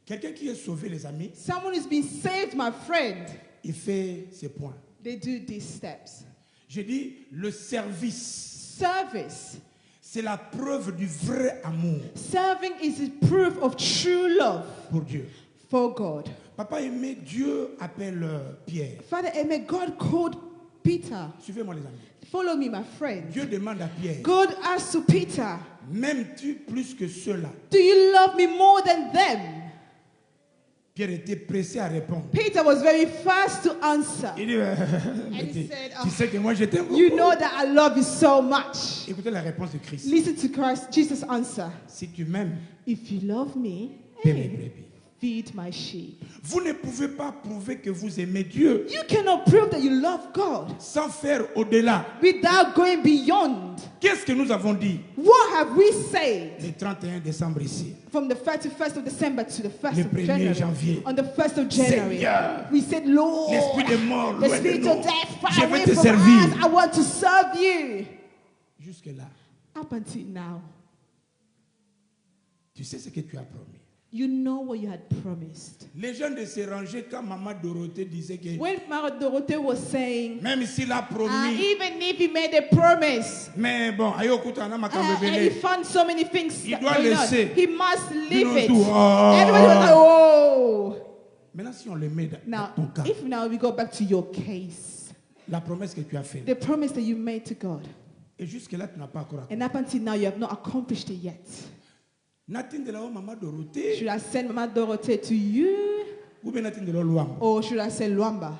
Quelqu'un qui est sauvé, les amis. Someone who's been saved, my friend. Il fait ses points. They do these steps. Je dis le service. Service. C'est la preuve du vrai amour. Serving is a proof of true love. Pour Dieu. For God. Papa aimé, Dieu appelle Pierre. Father aimé, God called Peter. Suivez-moi les amis. Follow me, my friend. Dieu demande à Pierre. God asked to Peter. M'aimes-tu plus que ceux-là? Do you love me more than them? Pierre était pressé à répondre. Peter was very fast to answer. Il dit, said, tu sais que moi je t'aime beaucoup. You know that I love you so much. Écoutez la réponse de Christ. Listen to Christ, Jesus' answer. Si tu m'aimes, if you love me, paie mes brebis. Feed my sheep. Vous ne pouvez pas prouver que vous aimez Dieu. You cannot prove that you love God. Sans faire au-delà. Without going beyond. Qu'est-ce que nous avons dit? What have we said? Le 31 décembre ici. From the 31st of December to the 1st le of 1er January. janvier. On the 1st of January. Seigneur, we said, Lord, l'esprit de mort, the spirit of death, far je away vais te from servir. us. I want to serve you. Jusque là. Up until now. Tu sais ce que tu as promis. You know what you had promised. Les gens de se ranger quand maman Dorothée disait que when Mama Dorothée was saying, même s'il a promis, even if he made a promise, mais bon, and he found so many things il doit laisser. He must leave it. Oh. Everybody was like, oh. Maintenant, si on le met dans Now, ton cas, if now we go back to your case, la promesse que tu as faite, the promise that you made to God, et jusque là tu n'as pas encore accompli. and up until now you have not accomplished it yet. Should I send Mama Dorothée to you? Or should I send Luamba?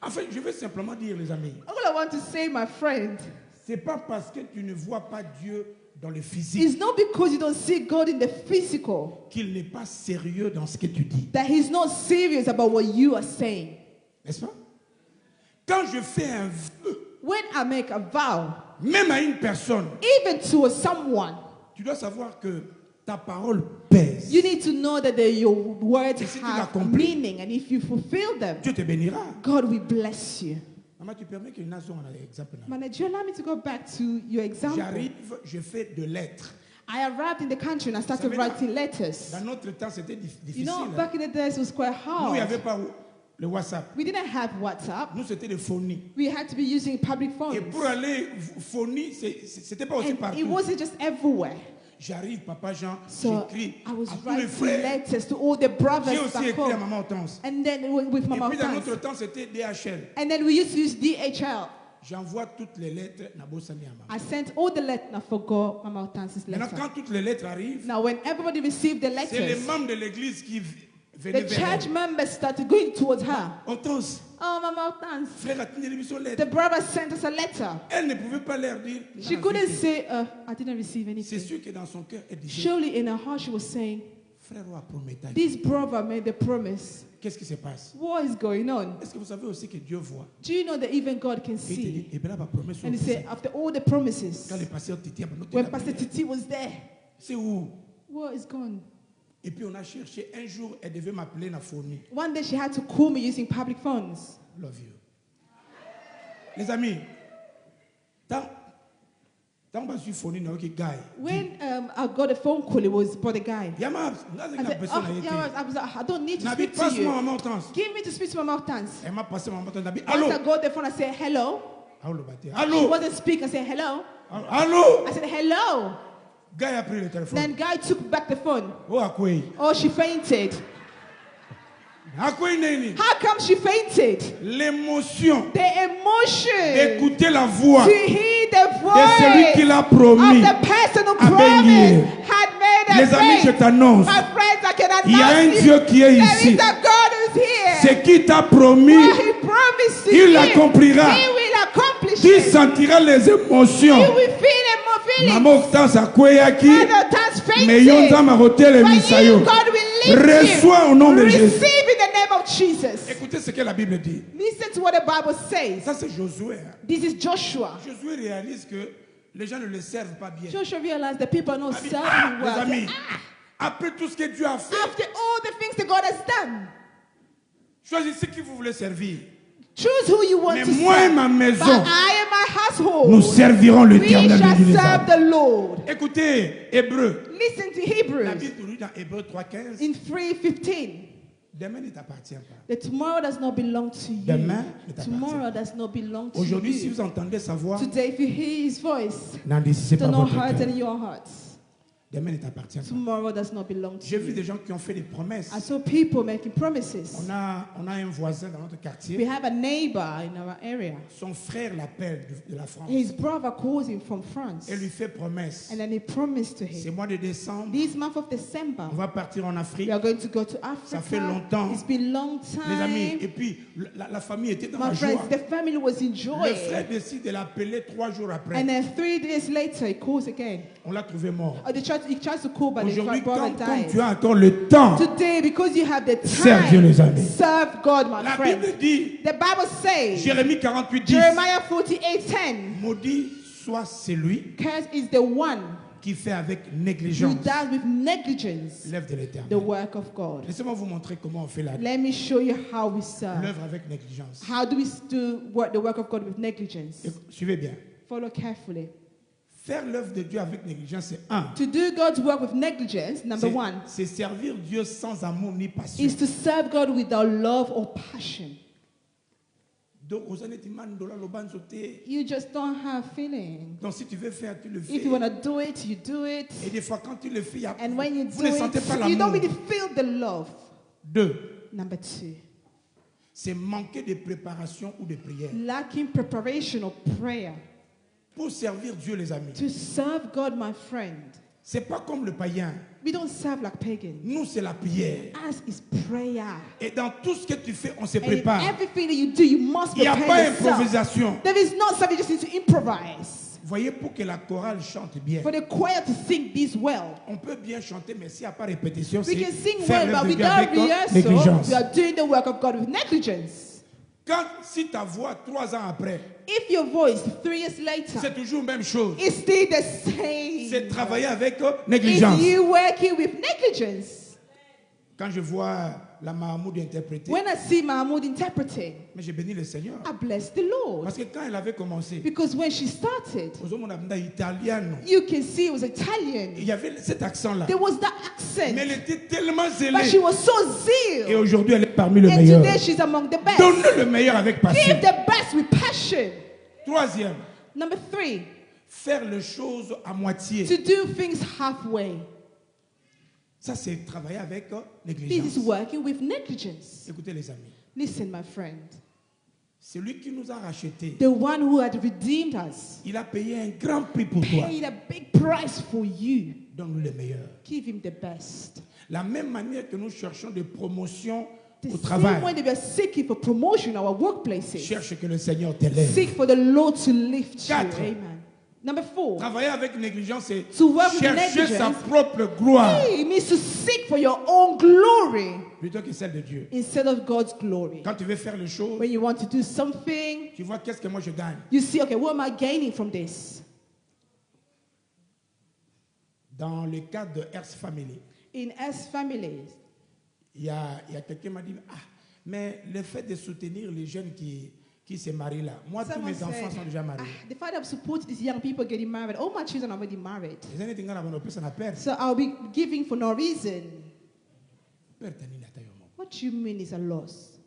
En fait, je veux simplement dire, les amis. All I want to say, my friend, c'est pas parce que tu ne vois pas Dieu dans le physique. It's not because you don't see God in the physical. Qu'il n'est pas sérieux dans ce que tu dis. That He's not serious about what you are saying. N'est-ce pas? Quand je fais un vœu, when I make a vow, même à une personne, even to someone, tu dois savoir que ta parole pèse. You need to know that your words have meaning, and if you fulfill them, Dieu te bénira. God will bless you. Maman, tu permets que nous ayons un exemple. Mama, do you allow me to go back to your example? J'arrive, je fais de lettres. I arrived in the country and I started writing letters. Dans notre temps, c'était difficile. You know, back in the days it was quite hard. Nous, il n'y avait pas le WhatsApp. We didn't have WhatsApp. Nous, c'était des phonies. We had to be using public phones. Et pour aller phonie, c'était pas aussi partout. It wasn't just everywhere. J'arrive, Papa Jean, so j'écris I was à tous les frères. Letters to all the brothers. J'ai aussi écrit à Maman Hortense. And then with Mama Et puis dans notre temps, c'était DHL. And then we used to use DHL. J'envoie toutes les lettres Nabosani à Maman. I sent all the letters. I forgot Mama Hortense's letter. Maintenant, quand toutes les lettres arrivent, now when everybody received the letters, c'est les membres de l'église qui venaient vers elle. The church members started going towards her. Hortense. Oh, Mama Hortense. Frère a tenu l'émission lettre. The brother sent us a letter. Elle ne pouvait pas leur dire. She couldn't say, I didn't receive anything. C'est sûr que dans son cœur, elle disait. Surely in her heart she was saying, Frère a promis. This brother made the promise. Qu'est-ce qui se passe? What is going on? Est-ce que vous savez aussi que Dieu voit? Do you know that even God can see? And he said, after all the promises, when Pastor Titi was there, c'est où? What is gone? Et puis on a cherché. Un jour, elle devait m'appeler na phonie. One day she had to call me using public phones. Love you. Les amis, when I got a phone call, it was for the guy. I don't need to speak to you. Give me to speak to Mama Hortense. Once I got the phone, I said, hello. She wasn't speaking. I said, hello. Hello. I said, hello. Then guy took back the phone. Oh, she fainted. How come she fainted? L'émotion. The emotion. D'écouter la voix. To hear the voice. De celui qui l'a promis. Of the person who promised had made a Les amis, je t'annonce. My friends, I can announce il y a un Dieu qui est ici. There is a God who's here. Ce qu'il t'a promis, il l'accomplira. He will accomplish tu sentiras les émotions. You will feel feelings. Father, that's mais yon fainting. tama hôtel et But misayo. you, God, will lift Reçois au nom you. de Jésus. Receive in the name of Jesus. Écoutez ce que la Bible dit. Listen to what the Bible says. Ça c'est Josué. This is Joshua. Josué réalise que les gens ne le servent pas bien. Joshua realized that people are not Amis, serving him les well. amis, après tout ce que Dieu a fait, After all the things that God has done, choisissez qui vous voulez servir. choose who you want Mais to moi et serve. ma maison, But I and my household, nous servirons we l'Éternel shall de serve the Lord. Écoutez, Hébreu. Listen to La Hebrews Bible nous dit dans Hébreu 3:15, in 3:15. demain ne t'appartient pas. That tomorrow does not belong to you. Demain ne t'appartient Tomorrow pas. does not belong to Aujourd'hui, si you. vous entendez sa voix, Today, if you hear his voice, n'endurcissez pas do not votre hurt cœur. in your hearts. Demain ne t'appartient pas. Tomorrow does not belong to J'ai vu you. des gens qui ont fait des promesses. I saw people making promises. On a un voisin dans notre We quartier. have a neighbor in our area. Son frère l'appelle de la France His brother calls him from France. et lui fait promesse. And then he promised to Ce him, mois de décembre, this month of December, on va partir en we Afrique. are going to go to Ça fait Africa. longtemps. It's been long Les amis, et time. puis la famille était dans la My joie. friends, the family was in Le joy. frère décide de l'appeler 3 jours après. And then 3 days later, he calls again. On l'a trouvé mort. He tries to call, but his Aujourd'hui, brother comme died. tu as encore le temps, Today, because you have the Serve Dieu, les time, amis. serve God, my la friend. Bible dit, The Bible says, Jérémie 48:10, Jeremiah 48:10, maudit soit celui cursed is the one qui fait avec who négligence does with negligence l'œuvre de the l'Éternel. work of God. Laissez-moi vous montrer comment on fait Let me show you how we serve. l'œuvre avec négligence. How do we do the work of God with negligence? Suivez bien. Follow carefully. Faire l'œuvre de Dieu avec négligence, c'est un. To do God's work with negligence, number one, C'est servir Dieu sans amour ni passion. is to serve God without love or passion. Donc, aux années, tu m'as donné le ban sauté. You just don't have feeling. Donc, si tu veux faire, tu le fais. If you want to do it, you do it. Et des fois, quand tu le fais, And when you vous do ne sentez pas it, you don't l'amour. really feel the love. 2. Number two, C'est manquer de préparation ou de prière. lacking preparation or prayer. Pour servir Dieu, les amis. To serve God, my friend, C'est pas comme le païen. we don't serve like pagans. Nous, c'est la prière. As is prayer. Et dans tout ce que tu fais, on se And in prépare. everything that you do, you must Il n'y a prepare pas yourself. improvisation. There is not something you just need to improvise. Voyez, pour que la chorale chante bien. For the choir to sing this well. On peut bien chanter, mais s'il n'y a pas répétition, We c'est can sing faire well, l'œuvre but de Dieu without avec rehearsal, négligence. we are doing the work of God with negligence. Quand, si ta voix, 3 ans après, If your voice 3 years later c'est toujours la même chose. is still the same, C'est travailler avec is négligence. you working with negligence. Quand je vois la Mahamoud interpréter, When I see Mahmoud interpreting, mais j'ai béni le Seigneur. I bless the Lord. Parce que quand elle avait commencé, Because when she started, aux hommes, on a dit italiano. you can see it was Il Italian. y avait cet accent-là. There was that Mais elle accent. était tellement But she zélée. was so Et zeal. aujourd'hui, elle est parmi les And meilleurs. today she's among the best. Donnez le meilleur avec passion. Give the best with passion. 3e, Number 3, faire les choses à moitié. to do things halfway. Ça, c'est travailler avec This négligence. is working with negligence. Écoutez, les amis. Listen, my friend. Celui qui nous a rachetés, The one who had redeemed us il a payé un grand prix pour toi. paid a big price for you. Donne-nous le meilleur. Give him the best. La même manière que nous cherchons des promotions The au same way travail, that we are seeking for promotion in our workplaces. cherche que le Seigneur t'élève. Seek for the Lord to lift you. 4. Amen. Number 4. Travailler avec négligence, c'est To work with chercher sa negligence. propre gloire It means to seek for your own glory plutôt que celle de Dieu. instead of God's glory. Quand tu veux faire les choses, When you want to do something, tu vois qu'est-ce que moi je gagne. you see, okay, what am I gaining from this? Dans le cadre de Earth Family, In S families, il y a quelqu'un qui m'a dit, ah, mais le fait de soutenir les jeunes qui se marient là, moi tous someone mes enfants sont déjà mariés. the father of support these young people getting married. All my children are already married. Les années tinga na bano pesa na perte. So I'll be giving for no reason. Perte ni na tayo mo. What you mean is a loss?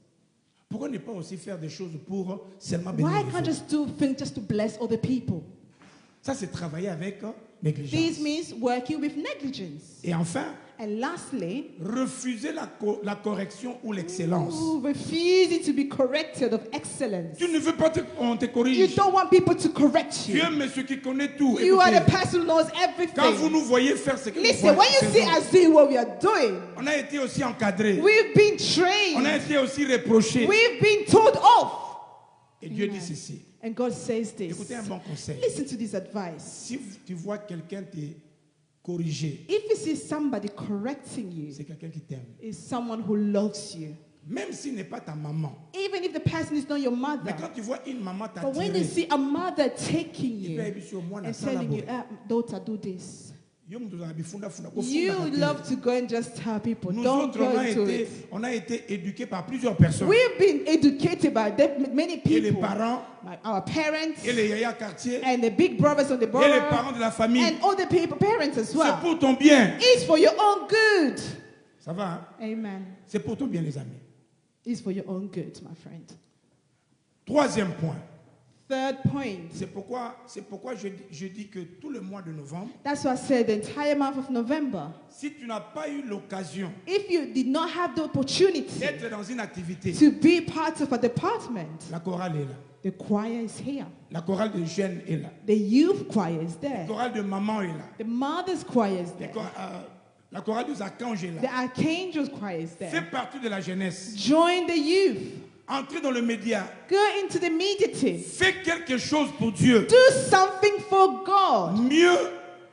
Pourquoi ne pas aussi faire des choses pour seulement bénir Why les can't autres? just do things just to bless other people? Ça c'est travailler avec This négligence. means working with negligence. Et enfin, And lastly, refuser la correction ou l'excellence. refusing to be corrected of excellence. Tu ne veux pas qu'on te You corrige. don't want people to correct Tu you. aimes celui qui connaît tout. You are the Écoutez, person who knows quand vous everything. nous voyez faire ce que nous Listen, when you see faisons, us doing what we are doing, on a été aussi encadré. we've been On a trained. été aussi reproché. We've been told off. Et Dieu dit ceci. And God says this. Écoutez un bon conseil. Listen to this advice. Si tu vois quelqu'un te corriger, If you see somebody correcting you, c'est quelqu'un qui t'aime. it's someone who loves you. Même s'il n'est pas ta maman. Even if the person is not your mother. Mais quand tu vois une maman But when you t'attirer, see a mother taking il you peut être sur moi dans and sa telling you, labor. daughter, do this. You You love to go and just tell people, Nous don't autres, go into it. on a été éduqués par plusieurs personnes. We've been educated by many Et les people, parents, by our parents, et les yaya quartiers, and the big brothers on the et les borough, parents de la famille. and all the people, parents as C'est well. pour ton bien. It's for your own good. Ça va, hein? Amen. C'est pour ton bien, les amis. It's for your own good, my friend. Troisième point. Third point. C'est pourquoi je dis que tout le mois de novembre, That's why I said the entire month of November, si tu n'as pas eu l'occasion if you did not have the opportunity d'être dans une activité, to be part of a department, la chorale est là. the choir is here. La chorale de jeunes est là. The youth choir is La there. chorale de maman est là. The mother's choir is there. La chorale des archanges est The là. archangel's choir is Fais there. partie de la jeunesse. Join the youth. Entrez dans le média. Go into the media team. Fais quelque chose pour Dieu. Do something for God. Mieux,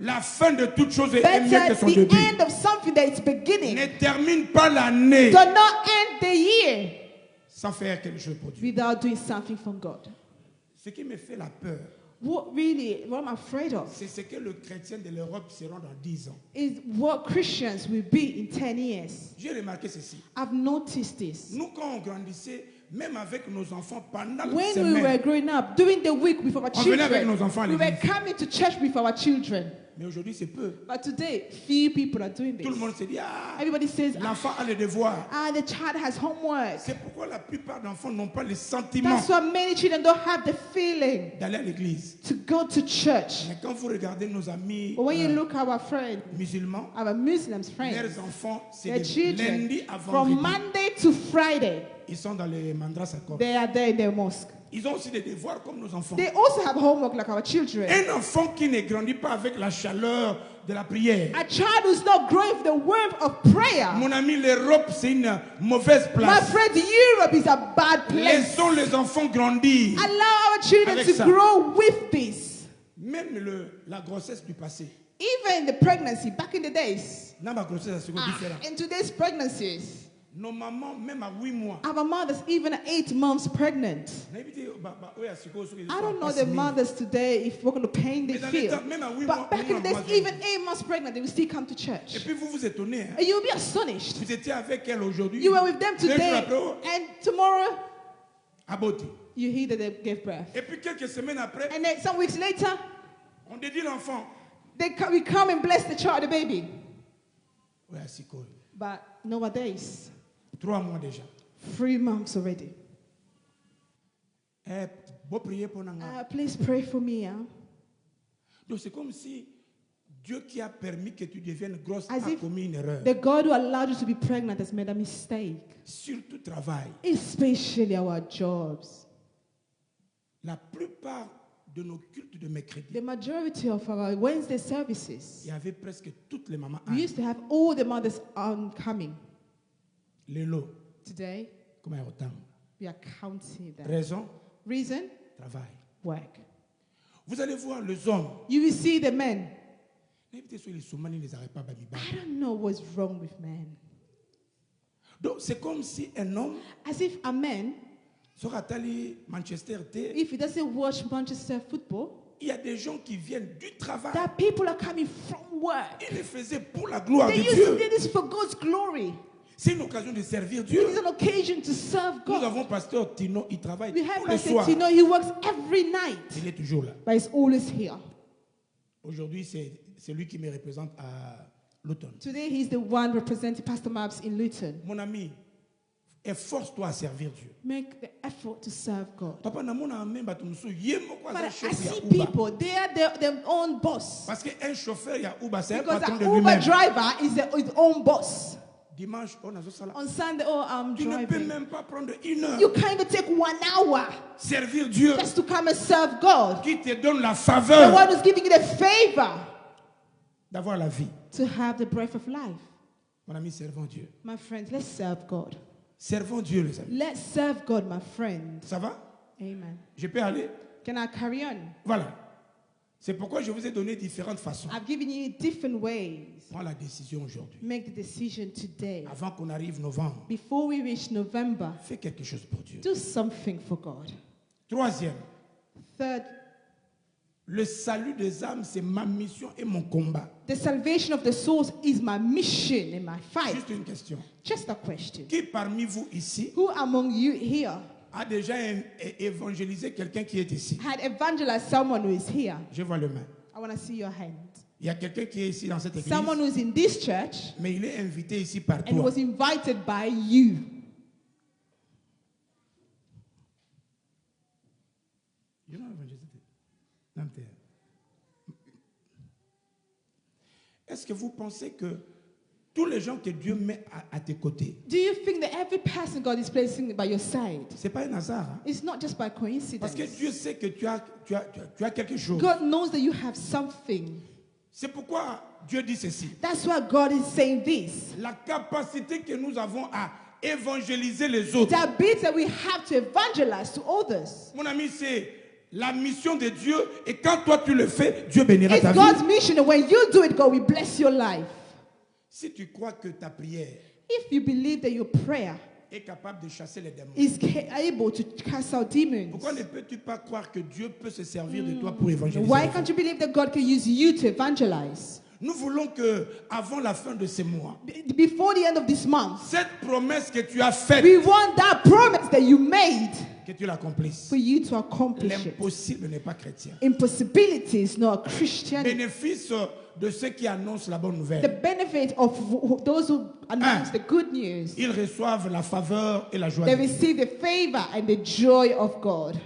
la fin de toute chose est mieux que Better son the début. end of something than its beginning. Ne termine pas l'année Do not end the year sans faire quelque chose pour Dieu. without doing something for God. Ce qui me fait la peur, What I'm afraid of c'est ce que les chrétiens de l'Europe seront dans 10 ans. is what Christians will be in 10 years. J'ai remarqué ceci. I've noticed this. Nous, quand on grandissait, même avec nos enfants, pendant la When we semaine, were growing up, during the week with our On venait avec nos children, enfants à we were l'église. coming to church with our children. mais aujourd'hui c'est peu. But today, few people are doing Tout le this. monde se dit, ah, Everybody says, l'enfant a les devoirs. the child has homework. C'est pourquoi la plupart d'enfants n'ont pas le sentiment That's why many children don't have the feeling d'aller à l'église. to go to church. Mais quand vous regardez nos amis But when you look at our friends, musulmans, our Muslims friends, leurs enfants, c'est their de children, lundi à from vendredi. Monday to Friday, Ils sont dans les mandras à corps. they are there in their mosque. Ils ont aussi des devoirs comme nos enfants. They also have homework like our children. Un enfant qui ne grandit pas avec la chaleur de la prière. A child who's not growing with the word of prayer. Mon ami, l'Europe, c'est une mauvaise My place. friend, Europe is a bad place. Laissons les enfants grandir. Allow our children Avec to ça. grow with this. Même la grossesse du passé. Even the pregnancy, back in the days, Là, ma grossesse, c'est différent. in today's pregnancies, Nos mamans, même à 8 mois. our mothers even at 8 months pregnant. I don't know the mothers today if we're going to pain they feel. But back in the days, even 8 months pregnant, they will still come to Et church. puis vous vous étonnez. Hein? And you'll be astonished. Vous étiez avec elle aujourd'hui. You were with them 2 jours today, après, oh, and tomorrow aborté. you hear that they gave birth. Et puis quelques semaines après, And then some weeks later, on dédie l'enfant. we come and bless the child, the baby. Oui, à Sikoy. But nowadays, 3 mois déjà. 3 months already. Bon prier pour Nanga. Please pray for me. Donc c'est comme si Dieu qui a permis que tu deviennes grosse As a if commis une erreur. The God who allowed you to be pregnant has made a mistake, Surtout travail. especially our jobs. La plupart de nos cultes de mercredi, The majority of our Wednesday services, il y avait presque toutes les mamans. we used to have all the mothers coming. Les lots, Today, comme un autant. we are counting them. Raison, Reason? travail. Work. Vous allez voir les hommes. You will see the men. Les Soumani ne les arrêtent pas à Bamiba. I don't know what's wrong with men. Donc c'est comme si un homme As if a man, sera allé Manchester, if he doesn't watch Manchester football, il y a des gens qui viennent du travail. that people are coming from work. Ils le faisaient pour la gloire They de used to Dieu. do this for God's glory. C'est une occasion de servir It Dieu. is an occasion to serve Nous God. avons pasteur Tino, il travaille We have tous les Pastor soirs. Tino, he works every night, Il est toujours là. but he's always here. Aujourd'hui, c'est lui qui me représente à Luton. Today, he's the one representing Pastor Mabs in Luton. Mon ami, efforce-toi à servir Dieu. Make the effort to serve God. Papa, namona même batumsu yemo kwa But za I chef ya see Uber. people, they are their own boss. Parce qu'un chauffeur ya Uber, c'est un Because patron an de Uber lui-même. driver is his own boss. Dimanche, on a ce salaire. On Sunday, I'm Tu ne peux driving. même pas prendre une heure. You can't even take 1 hour Servir Dieu just to come and serve God. qui te donne la The faveur one who's giving you the favor d'avoir la vie. to have the breath of life. Mon ami, servons Dieu. My friends, let's serve God. Servons Dieu, les amis. Let's serve God, my friends. Ça va? Amen. Je peux aller? Can I carry on? Voilà. C'est pourquoi je vous ai donné différentes façons. I've given you different ways. Prends la décision aujourd'hui. Make the decision today. Avant qu'on arrive novembre, Before we reach November, fais quelque chose pour Dieu. do something for God. Troisième, Third, le salut des âmes, c'est ma mission et mon combat. the salvation of the souls is my mission and my fight. Juste une question. Just a question. Qui parmi vous ici Who among you here a déjà évangélisé quelqu'un qui est ici? had evangelized someone who is here? Je vois le main. I want to see your hand. Il y a quelqu'un qui est ici dans cette église, Someone who's in this church mais il est invité ici par and toi. was invited by you. You know evangelisé. Non, t'es- Est-ce que vous pensez que tous les gens que Dieu met à tes côtés, Do you think that every person God is placing by your side, c'est pas un hasard, hein? it's not just by coincidence? Parce que Dieu sait que tu as quelque chose. God knows that you have something. C'est pourquoi Dieu dit ceci. That's why God is saying this. La capacité que nous avons à évangéliser les autres. The ability that we have to evangelize to others. Mon ami, c'est la mission de Dieu. Et quand toi tu le fais, Dieu bénira ta It's vie. God's mission, and when you do it, God will bless your life. Si tu crois que ta prière If you believe that your prayer est capable de chasser les démons, is able to cast out demons, pourquoi ne peux-tu pas croire que Dieu peut se servir de toi pour évangéliser? why les can't autres? you believe that God can use you to evangelize? Nous voulons que, avant la fin de ce mois, Before the end of this month, cette promesse que tu as faite, we want that promise that you made que tu l'accomplisses. for you to accomplish it. L'impossible n'est pas chrétien. Impossibility is not Christian. Bénéfice de ceux qui annoncent la bonne The nouvelle. benefit of those who announce the good news, Ils reçoivent la faveur et la joie they de Dieu. receive the favor and the joy of God.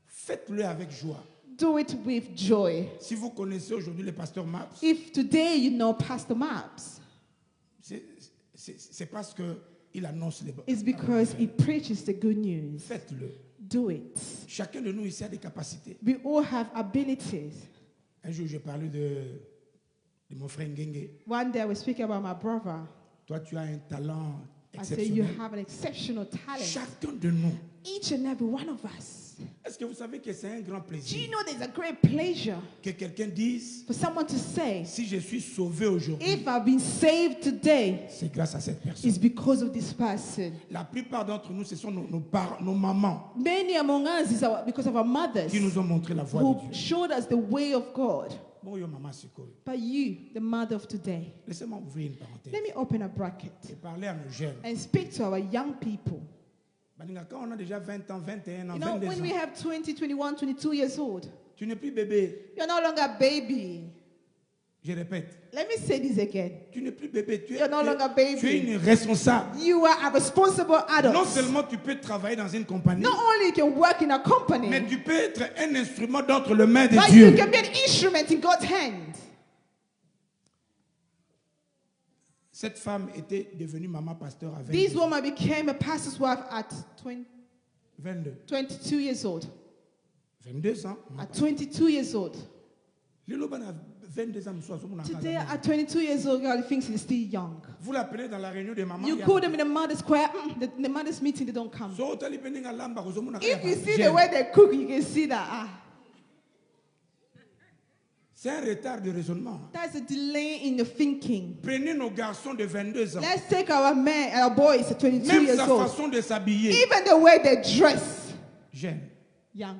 Faites-le avec joie. Do it with joy. Si vous connaissez aujourd'hui le pasteur Maps, If today you know Pastor Maps, c'est parce qu'il annonce les bonnes. it's because he preaches the good news. Faites-le. Do it. Chacun de nous ici a des capacités. We all have abilities. Un jour, j'ai parlé de mon frère Ngenge. One day I was speaking about my brother. Toi, tu as un talent I say you exceptionnel. have an exceptional talent. Chacun de nous. Each and every one of us. Est-ce que vous savez que c'est un grand Do plaisir you know there's a great pleasure que quelqu'un dise, for someone to say, si je suis sauvé aujourd'hui, if I've been saved today, c'est grâce à cette personne. it's because of this person. La plupart d'entre nous, ce sont nos mamans Many among us is because of our mothers qui nous ont montré la voie who de Dieu. showed us the way of God. Bon, yo, maman, c'est cool. But you, the mother of today, Laissez-moi ouvrir une parenthèse let me open a bracket et parler à nos jeunes. and speak to our young people. Baninga, quand on a déjà 20 ans, 21 ans, You know, 22 when we ans, have 20, 21, 22 years old, tu n'es plus bébé. you're no longer a baby. Je répète, Let me say this again. tu n'es plus bébé. Tu es, You're no longer baby. tu es une responsable. You are a responsible adult. Non seulement tu peux travailler dans une compagnie, Not only you can work in a company, mais tu peux être un instrument d'entre les mains de but Dieu. you can be an instrument in God's hand. Cette femme était devenue maman pasteur à This 22 ans. woman became a pastor's wife at 22 years old. 22 ans. At 22 years old. Lilo bana 22 ans, monsieur, azo mona Today, kala. at 22 years old, girl thinks he's still young. Vous l'appelez dans la réunion des mamans. You call them in the mother's choir, the mother's meeting, they don't come. So, otali pe ninga lamba, ozo mona If kala you ba see the jeune. way they cook, you can see that. C'est un retard de raisonnement. That's a delay in your thinking. Prenez nos garçons de 22 ans. Let's take our men, our boys at 22 Même years sa old. façon de s'habiller. Even the way they dress, Jeune. young.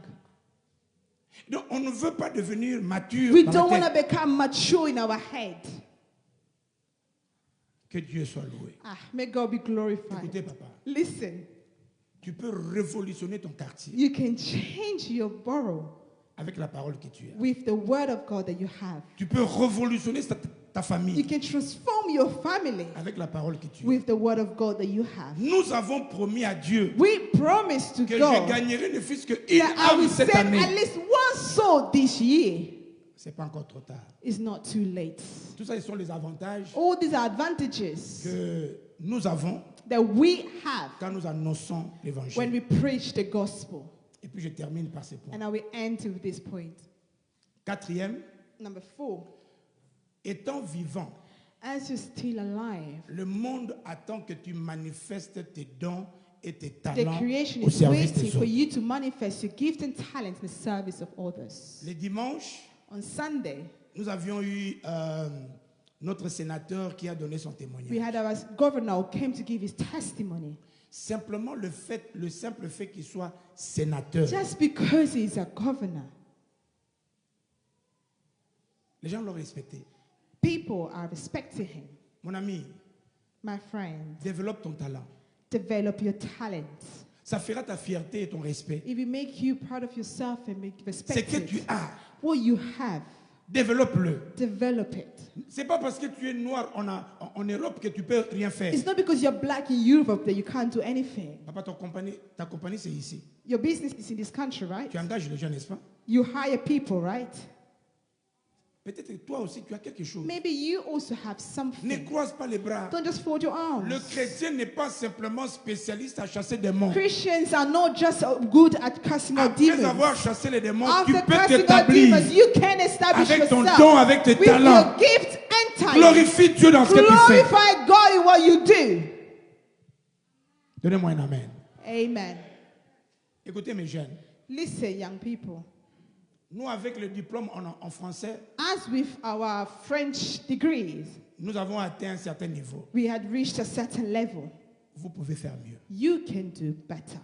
Donc, on ne veut pas devenir mature. We dans don't la want to tête. become mature in our head. Que Dieu soit loué. May God be glorified. Écoutez, papa. Listen, Tu peux révolutionner ton quartier you can change your borough avec la parole que tu as. with the word of God that you have. Tu peux révolutionner ta You famille can transform your family avec la parole que tu as. with the word of God that you have. Nous avons promis à Dieu We promise to que je God gagnerai ne fût-ce qu'une that I will âme cette save année. at least one soul this year. C'est pas encore trop tard. It's not too late. Tout ça, ce sont les avantages All these advantages que nous avons that we have quand nous annonçons when l'évangile. we preach the gospel. Et puis je termine par ces points. And I will end with this point. Quatrième, Number 4. étant vivant, As you're still alive, le monde attend que tu manifestes tes dons et tes The talents creation au is service waiting des for autres. you to manifest your gift and talent in the service of others. Les dimanches, On Sunday, nous avions eu notre sénateur qui a donné son we témoignage. had our governor who came to give his testimony. Simplement le simple fait qu'il soit sénateur. Just because he's a governor, Les gens l'ont respecté. people are respecting him. Mon ami, My friend, développe ton talent. develop your talents. Ça fera ta fierté et ton respect. It will make you proud of yourself and make C'est respect que tu it. as. What you have, Développe-le. develop it. C'est pas parce que tu es noir en Europe que tu peux rien faire. It's not because you're black in Europe that you can't do anything. Papa, ta compagnie c'est ici. Your business is in this country, right? Tu engages les gens, n'est-ce pas? You hire people, right? Peut-être que toi aussi tu as quelque chose. Maybe you also have Ne something. croise pas les bras. Don't just fold your arms. Le chrétien n'est pas simplement spécialiste à chasser des démons. Christians are not just good at casting out Après demons. avoir chassé les démons, tu After peux casting out t'établir demons, you can establish avec ton yourself don, avec tes with talents. your gift and talent. Glorifie Dieu dans ce que tu fais. Glorify God in what you do. Donnez-moi un amen. Amen. Écoutez mes jeunes, Listen, young people. nous avec le diplôme en français, As with our French degrees, nous avons atteint un certain niveau. we had reached a certain level. Vous pouvez faire mieux. You can do better.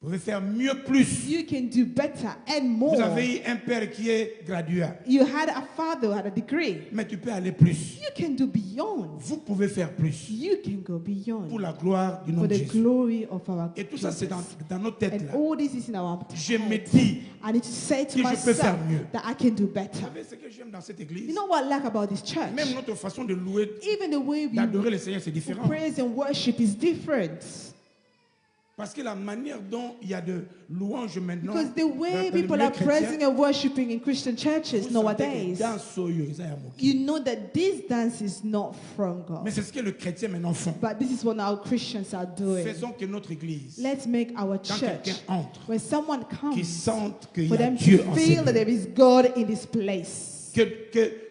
Vous pouvez faire mieux plus. You can do better and more. Vous avez eu un père qui est gradué, You had a father who had a degree. mais tu peux aller plus. You can do beyond. Vous pouvez faire plus You can go pour beyond la gloire du nom for de the Jésus. glory of our Et tout ça, c'est Jesus. dans nos têtes And là. all this is in our Je me heads. dis, I need to say to que je peux faire myself mieux. that I can do vous better. savez ce que j'aime dans cette église? You know what I like about this church? Même notre façon de louer, Even the way we d'adorer le Seigneur, c'est différent. praise and worship is different. Parce que la manière dont il y a de louanges maintenant, Because the way dans le people milieu are praising chrétien, and worshiping in Christian churches vous sentez que nowadays, dans Soyo, ils ont moqué. you know that this dance is not from God. Mais c'est ce que le chrétien maintenant font. But this is what our Christians are doing. Faisons que notre église, Let's make our quand church, quelqu'un entre, when someone qu'ils comes, sentent qu'il y for a them Dieu to en feel that ces lieux. there is God in this place.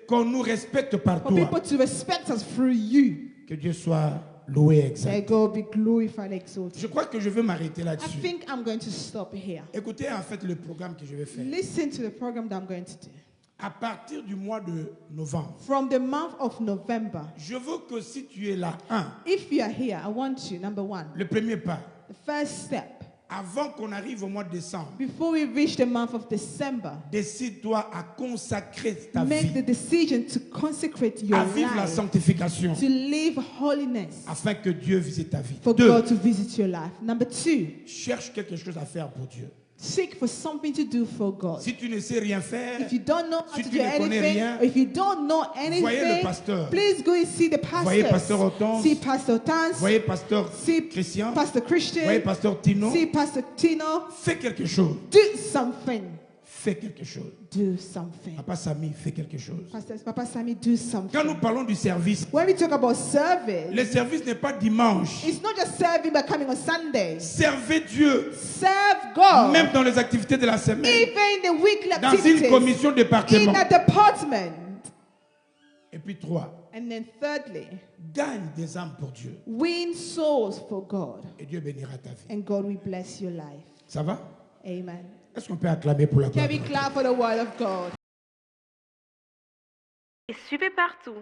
Qu'on nous respecte For partout. people to respect us through you. Que Dieu soit loué, May exalté. God be glorified and exalted. Je crois que je veux m'arrêter I là-dessus. think I'm going to stop here. Écoutez en fait le programme que je vais faire. Listen to the program that I'm going to do. À partir du mois de novembre, From the month of November, je veux que si tu es là, if you are here, I want you, number one, le premier pas, the first step, avant qu'on arrive au mois de décembre, before we reach the month of December, décide-toi à consacrer ta make the vie, decision to consecrate your à vivre la life, sanctification, to live holiness, afin que Dieu visite ta vie. for Deux, God to visit your life. Number two, cherche quelque chose à faire pour Dieu. seek for something to do for God. Si tu ne sais rien faire, If you don't know how si to tu do ne connais anything, rien, or if you don't know voyez le anything, pasteur. please go and see the Voyez pastor. pasteur Hortense. See Pastor Tans. voyez pasteur See Christian, Pastor Christian. voyez pasteur Tino, See Pastor Tino. fais quelque chose. Do something. Fais quelque chose. Do something. Papa Samy, fais quelque chose. Papa Sammy, do something. Quand nous parlons du service, When we talk about service, le service n'est pas dimanche. it's not just serving by coming on Sundays. Servez Dieu, Serve God. même dans les activités de la semaine, Even in the weekly dans une activities. commission In département. a department. Et puis trois, And then thirdly, gagne des âmes pour Dieu. win souls for God. Et Dieu bénira ta vie. And God will bless your life. Ça va? Amen. Est-ce qu'on peut acclamer pour la Can gloire? we clap for the word of God? Et suivez partout